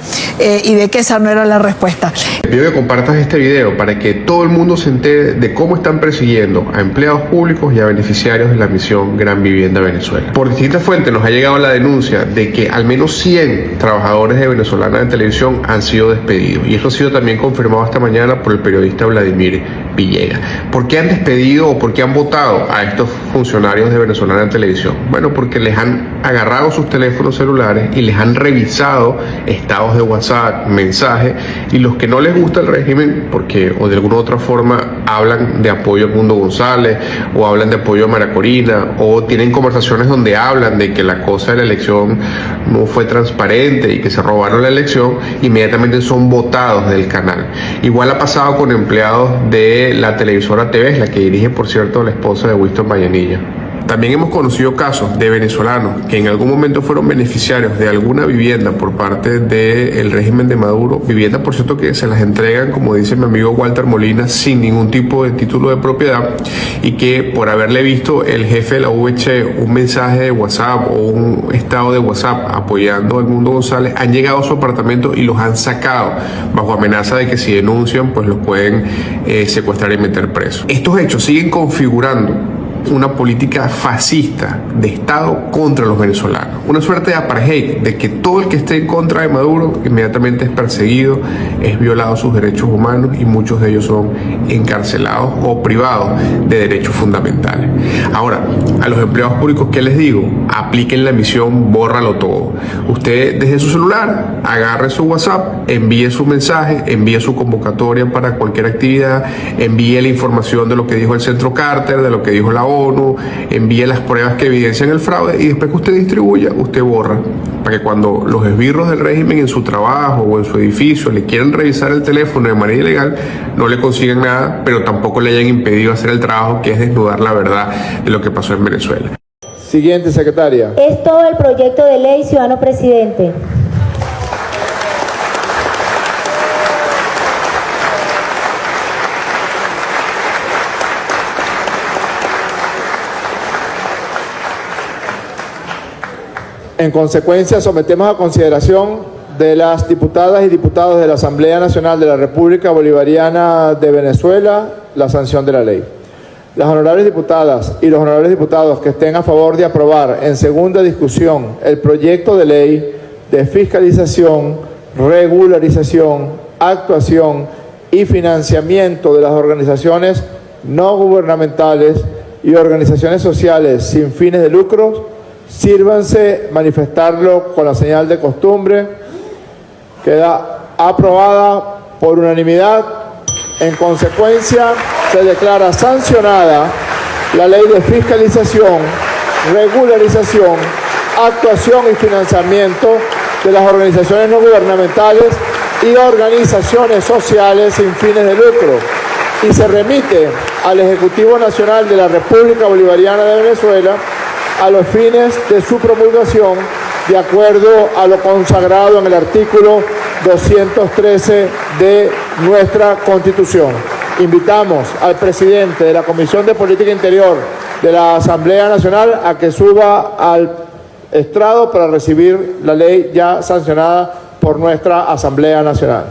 y de que esa no era la respuesta. Te pido que compartas este video para que todo el mundo se entere de cómo están persiguiendo a empleados públicos y a beneficiarios de la misión Gran Vivienda Venezuela. Por distintas fuentes nos ha llegado la denuncia de que al menos 100 trabajadores de Venezolana de Televisión han sido despedidos, y esto ha sido también confirmado esta mañana por el periodista Vladimir Villegas. ¿Por qué han despedido o por qué han votado a estos funcionarios de Venezolana Televisión? Bueno, porque les han agarrado sus teléfonos celulares y les han revisado estados de WhatsApp, mensajes, y los que no les gusta el régimen, porque o de alguna u otra forma hablan de apoyo a Edmundo González o hablan de apoyo a María Corina o tienen conversaciones donde hablan de que la cosa de la elección no fue transparente y que se robaron la elección, inmediatamente son votados del canal. Igual ha pasado con empleados de la televisora TV, la que dirige, por cierto, la esposa de Winston Vallenilla. También hemos conocido casos de venezolanos que en algún momento fueron beneficiarios de alguna vivienda por parte del régimen de Maduro, vivienda por cierto que se las entregan, como dice mi amigo Walter Molina, sin ningún tipo de título de propiedad, y que por haberle visto el jefe de la VC un mensaje de WhatsApp o un estado de WhatsApp apoyando a Edmundo González, han llegado a su apartamento y los han sacado bajo amenaza de que si denuncian pues los pueden secuestrar y meter presos. Estos hechos siguen configurando una política fascista de Estado contra los venezolanos, una suerte de apartheid, de que todo el que esté en contra de Maduro inmediatamente es perseguido, es violado sus derechos humanos y muchos de ellos son encarcelados o privados de derechos fundamentales. Ahora, a los empleados públicos, ¿qué les digo? Apliquen la misión bórralo todo. Usted desde su celular agarre su WhatsApp, envíe su mensaje, envíe su convocatoria para cualquier actividad, envíe la información de lo que dijo el Centro Carter, de lo que dijo la ONU, envíe las pruebas que evidencian el fraude y después que usted distribuya, usted borra. Para que cuando los esbirros del régimen en su trabajo o en su edificio le quieran revisar el teléfono de manera ilegal, no le consigan nada, pero tampoco le hayan impedido hacer el trabajo, que es desnudar la verdad de lo que pasó en Venezuela. Siguiente, secretaria. Es todo el proyecto de ley, ciudadano presidente. En consecuencia, sometemos a consideración de las diputadas y diputados de la Asamblea Nacional de la República Bolivariana de Venezuela la sanción de la ley. Las honorables diputadas y los honorables diputados que estén a favor de aprobar en segunda discusión el proyecto de ley de fiscalización, regularización, actuación y financiamiento de las organizaciones no gubernamentales y organizaciones sociales sin fines de lucro, sírvanse manifestarlo con la señal de costumbre. Queda aprobada por unanimidad. En consecuencia, se declara sancionada la ley de fiscalización, regularización, actuación y financiamiento de las organizaciones no gubernamentales y organizaciones sociales sin fines de lucro, y se remite al Ejecutivo Nacional de la República Bolivariana de Venezuela a los fines de su promulgación, de acuerdo a lo consagrado en el artículo 213 de nuestra Constitución. Invitamos al presidente de la Comisión de Política Interior de la Asamblea Nacional a que suba al estrado para recibir la ley ya sancionada por nuestra Asamblea Nacional.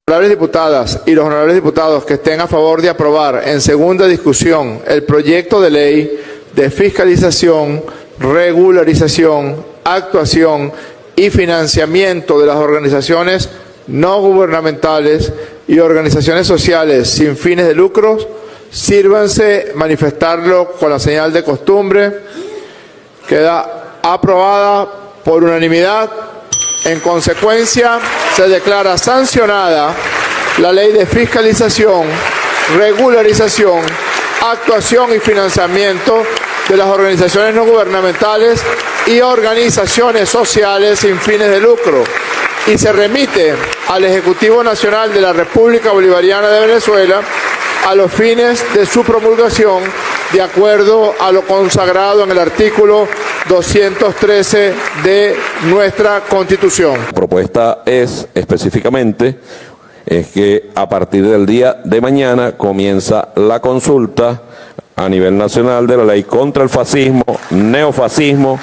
Honorables diputadas y los honorables diputados que estén a favor de aprobar en segunda discusión el proyecto de ley de fiscalización, regularización, actuación y financiamiento de las organizaciones no gubernamentales y organizaciones sociales sin fines de lucro, sírvanse manifestarlo con la señal de costumbre. Queda aprobada por unanimidad. En consecuencia, se declara sancionada la ley de fiscalización, regularización, actuación y financiamiento de las organizaciones no gubernamentales y organizaciones sociales sin fines de lucro, y se remite al Ejecutivo Nacional de la República Bolivariana de Venezuela a los fines de su promulgación, de acuerdo a lo consagrado en el artículo 213 de nuestra Constitución. La propuesta es específicamente que a partir del día de mañana comienza la consulta a nivel nacional de la ley contra el fascismo, neofascismo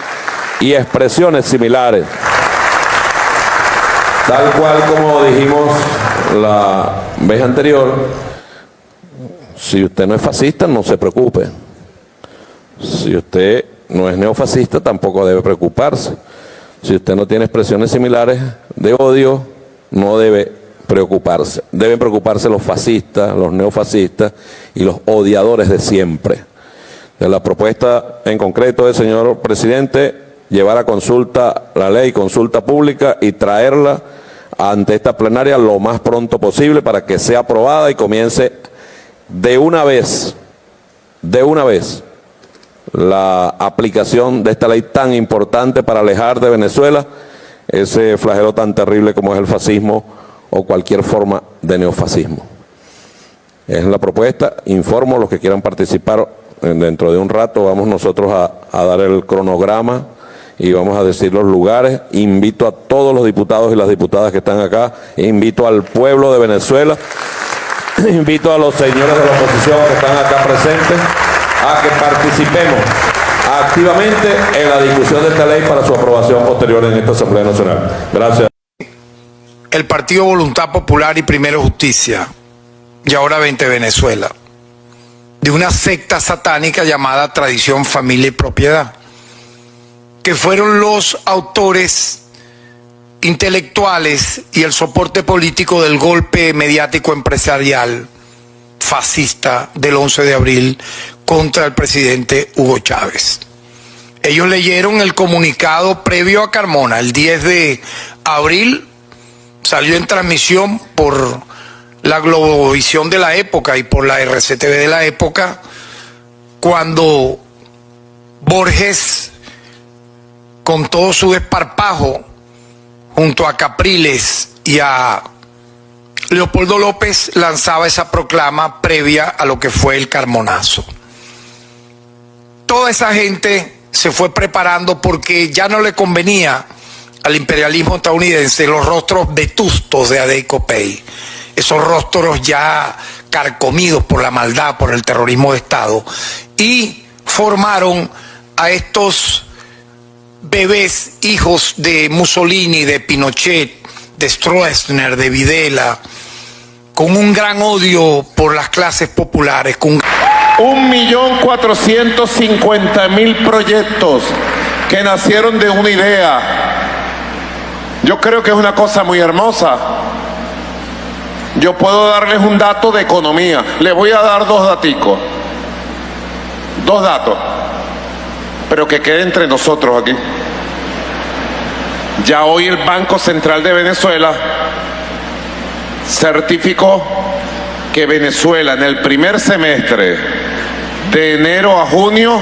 y expresiones similares. Tal cual como dijimos la vez anterior, si usted no es fascista, no se preocupe. Si usted no es neofascista, tampoco debe preocuparse. Si usted no tiene expresiones similares de odio, no debe preocuparse. Deben preocuparse los fascistas, los neofascistas y los odiadores de siempre. De la propuesta en concreto del señor presidente, llevar a consulta la ley, consulta pública, y traerla ante esta plenaria lo más pronto posible para que sea aprobada y comience de una vez la aplicación de esta ley tan importante para alejar de Venezuela ese flagelo tan terrible como es el fascismo o cualquier forma de neofascismo. Es la propuesta. Informo a los que quieran participar. Dentro de un rato vamos nosotros a dar el cronograma y vamos a decir los lugares. Invito a todos los diputados y las diputadas que están acá, invito al pueblo de Venezuela, invito a los señores de la oposición que están acá presentes a que participemos activamente en la discusión de esta ley para su aprobación posterior en esta Asamblea Nacional. Gracias. El Partido Voluntad Popular y Primero Justicia, y ahora 20 Venezuela, de una secta satánica llamada Tradición, Familia y Propiedad, que fueron los autores intelectuales y el soporte político del golpe mediático empresarial fascista del 11 de abril contra el presidente Hugo Chávez. Ellos leyeron el comunicado previo a Carmona, el 10 de abril, salió en transmisión por la Globovisión de la época y por la RCTV de la época, cuando Borges, con todo su desparpajo, junto a Capriles y a Leopoldo López, lanzaba esa proclama previa a lo que fue el Carmonazo. Toda esa gente se fue preparando porque ya no le convenía al imperialismo estadounidense los rostros vetustos de Adey Copey, esos rostros ya carcomidos por la maldad, por el terrorismo de Estado, y formaron a estos bebés hijos de Mussolini, de Pinochet, de Stroessner, de Videla, con un gran odio por las clases populares, con 1.450.000 proyectos que nacieron de una idea. Yo creo que es una cosa muy hermosa. Yo puedo darles un dato de economía. Les voy a dar dos daticos. Dos datos. Pero que quede entre nosotros aquí. Ya hoy el Banco Central de Venezuela certificó que Venezuela en el primer semestre, de enero a junio,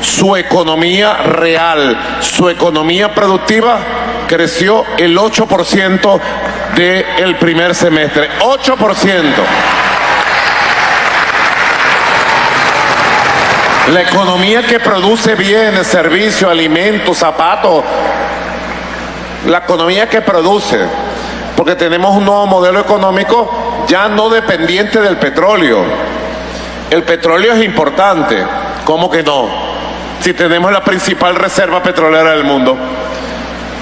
su economía real, su economía productiva creció el 8% del primer semestre. 8%. La economía que produce bienes, servicios, alimentos, zapatos, la economía que produce, porque tenemos un nuevo modelo económico ya no dependiente del petróleo. El petróleo es importante, ¿cómo que no? Si tenemos la principal reserva petrolera del mundo.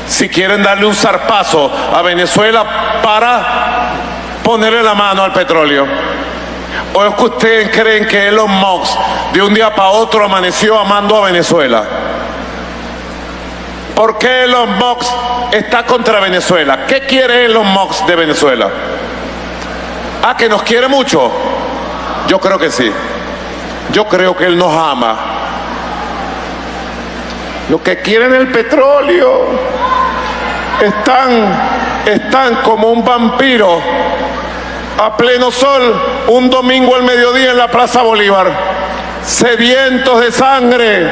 Si quieren darle un zarpazo a Venezuela para ponerle la mano al petróleo. ¿O es que ustedes creen que Elon Musk de un día para otro amaneció amando a Venezuela? ¿Por qué Elon Musk está contra Venezuela? ¿Qué quiere Elon Musk de Venezuela? ¿Ah, que nos quiere mucho? Yo creo que sí. Yo creo que él nos ama. Lo que quieren el petróleo. Están como un vampiro a pleno sol un domingo al mediodía en la Plaza Bolívar, sedientos de sangre,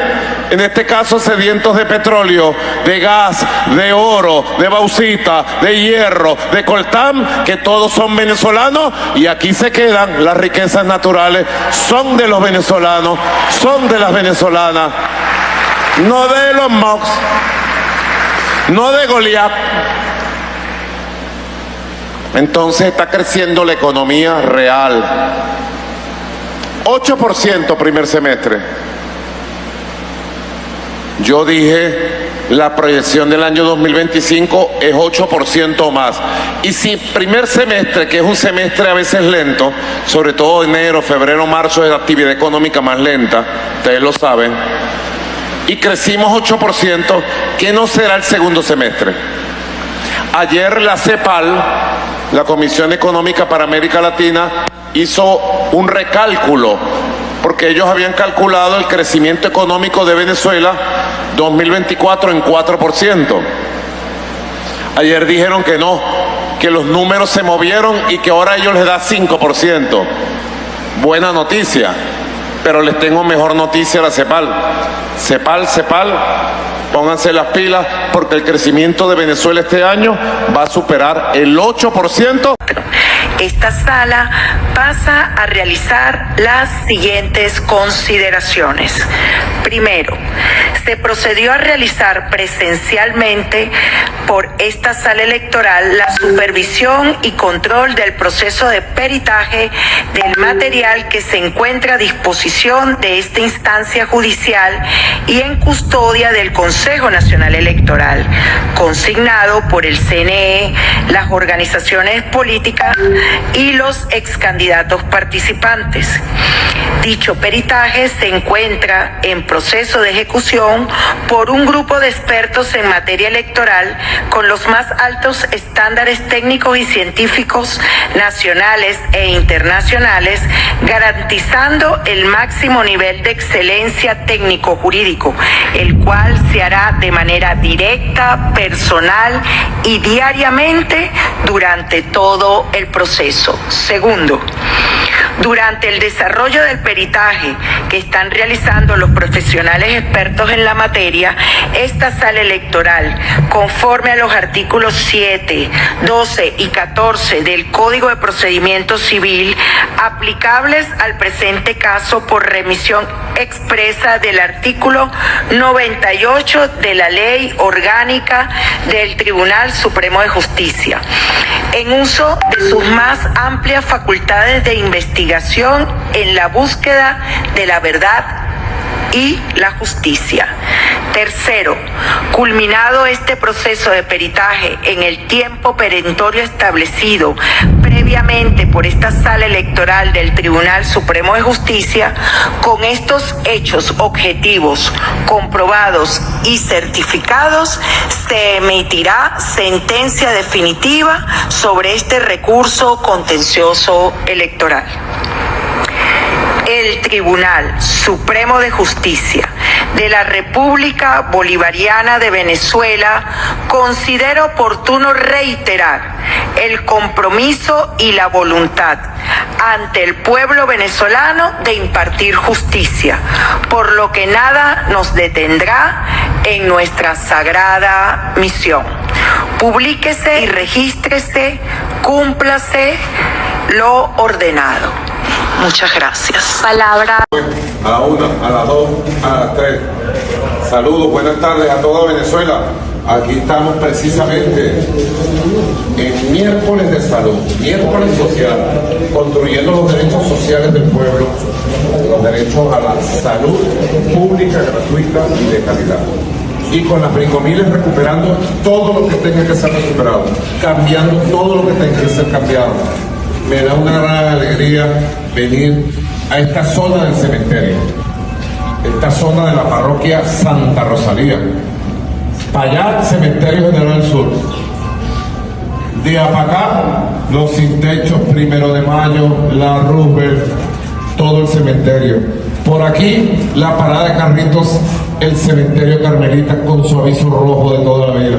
en este caso sedientos de petróleo, de gas, de oro, de bauxita, de hierro, de coltán, que todos son venezolanos, y aquí se quedan. Las riquezas naturales son de los venezolanos, son de las venezolanas, no de los Musk, no de Goliat. Entonces está creciendo la economía real. 8% primer semestre. Yo dije, la proyección del año 2025 es 8% más. Y si primer semestre, que es un semestre a veces lento, sobre todo enero, febrero, marzo es la actividad económica más lenta, ustedes lo saben, y crecimos 8%, ¿qué no será el segundo semestre? Ayer la CEPAL, la Comisión Económica para América Latina, hizo un recálculo, porque ellos habían calculado el crecimiento económico de Venezuela 2024 en 4%. Ayer dijeron que no, que los números se movieron y que ahora a ellos les da 5%. Buena noticia, pero les tengo mejor noticia a la CEPAL. CEPAL, pónganse las pilas, porque el crecimiento de Venezuela este año va a superar el 8%. Esta sala pasa a realizar las siguientes consideraciones. Primero, se procedió a realizar presencialmente por esta sala electoral la supervisión y control del proceso de peritaje del material que se encuentra a disposición de esta instancia judicial y en custodia del Consejo Nacional Electoral, consignado por el CNE, las organizaciones políticas y los excandidatos participantes. Dicho peritaje se encuentra en proceso de ejecución revisión por un grupo de expertos en materia electoral con los más altos estándares técnicos y científicos nacionales e internacionales, garantizando el máximo nivel de excelencia técnico-jurídico, el cual se hará de manera directa, personal y diariamente durante todo el proceso. Segundo, durante el desarrollo del peritaje que están realizando los profesionales expertos en la materia, esta sala electoral, conforme a los artículos 7, 12 y 14 del Código de Procedimiento Civil, aplicables al presente caso por remisión expresa del artículo 98 de la Ley Orgánica del Tribunal Supremo de Justicia, en uso de sus más amplias facultades de investigación en la búsqueda de la verdad y la justicia. Tercero, culminado este proceso de peritaje en el tiempo perentorio establecido previamente por esta sala electoral del Tribunal Supremo de Justicia, con estos hechos objetivos comprobados y certificados, se emitirá sentencia definitiva sobre este recurso contencioso electoral. El Tribunal Supremo de Justicia de la República Bolivariana de Venezuela considera oportuno reiterar el compromiso y la voluntad ante el pueblo venezolano de impartir justicia, por lo que nada nos detendrá en nuestra sagrada misión. Publíquese y regístrese, cúmplase lo ordenado. Muchas gracias. Palabra. A la 1, a las 2, a las 3. Saludos, buenas tardes a toda Venezuela. Aquí estamos precisamente en miércoles de salud, miércoles social, construyendo los derechos sociales del pueblo, los derechos a la salud pública, gratuita y de calidad. Y con las bricomiles recuperando todo lo que tenga que ser recuperado, cambiando todo lo que tenga que ser cambiado. Me da una gran alegría venir a esta zona del cementerio, esta zona de la parroquia Santa Rosalía. Para allá, Cementerio General Sur. De acá, los sin techos, 1 de Mayo, la Roosevelt, todo el cementerio. Por aquí, la parada de carritos, el cementerio Carmelita con su aviso rojo de toda la vida.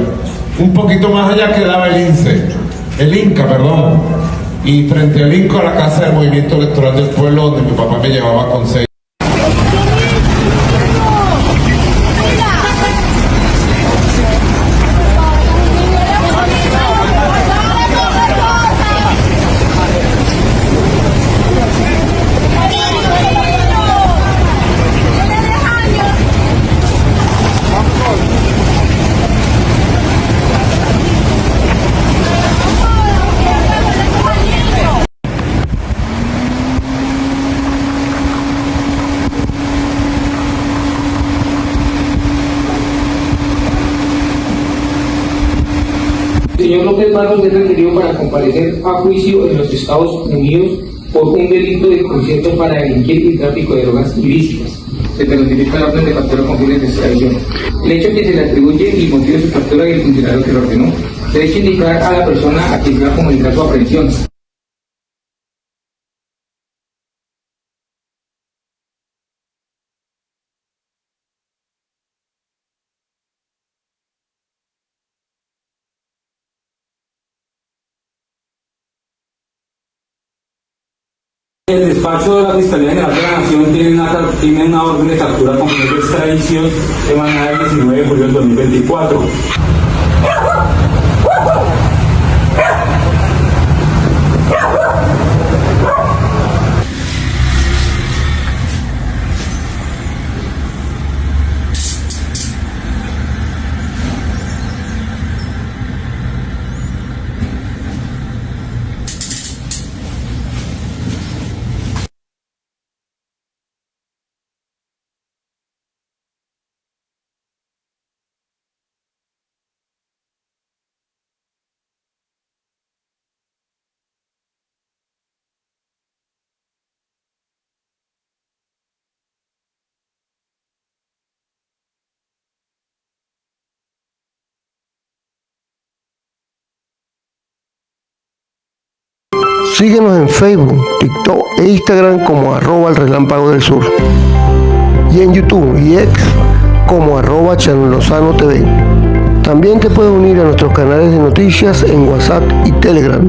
Un poquito más allá quedaba el Inca, perdón. Y frente al Inca, la casa del Movimiento Electoral del Pueblo, donde mi papá me llevaba con 6. Señor López Barros es requerido para comparecer a juicio en los Estados Unidos por un delito de concierto para delinquir y tráfico de drogas ilícitas. Se te notifica la orden de captura con fines de extradición. El hecho que se le atribuye y motivo de su captura y el funcionario que lo ordenó, se debe indicar a la persona a quien va a comunicar su aprehensión. El despacho de la Fiscalía General de la Nación tiene una orden de captura con fines de extradición emanada el 19 de julio del 2024. Síguenos en Facebook, TikTok e Instagram como @El Relámpago del Sur. Y en YouTube y X como @Chanelosano TV. También te puedes unir a nuestros canales de noticias en WhatsApp y Telegram.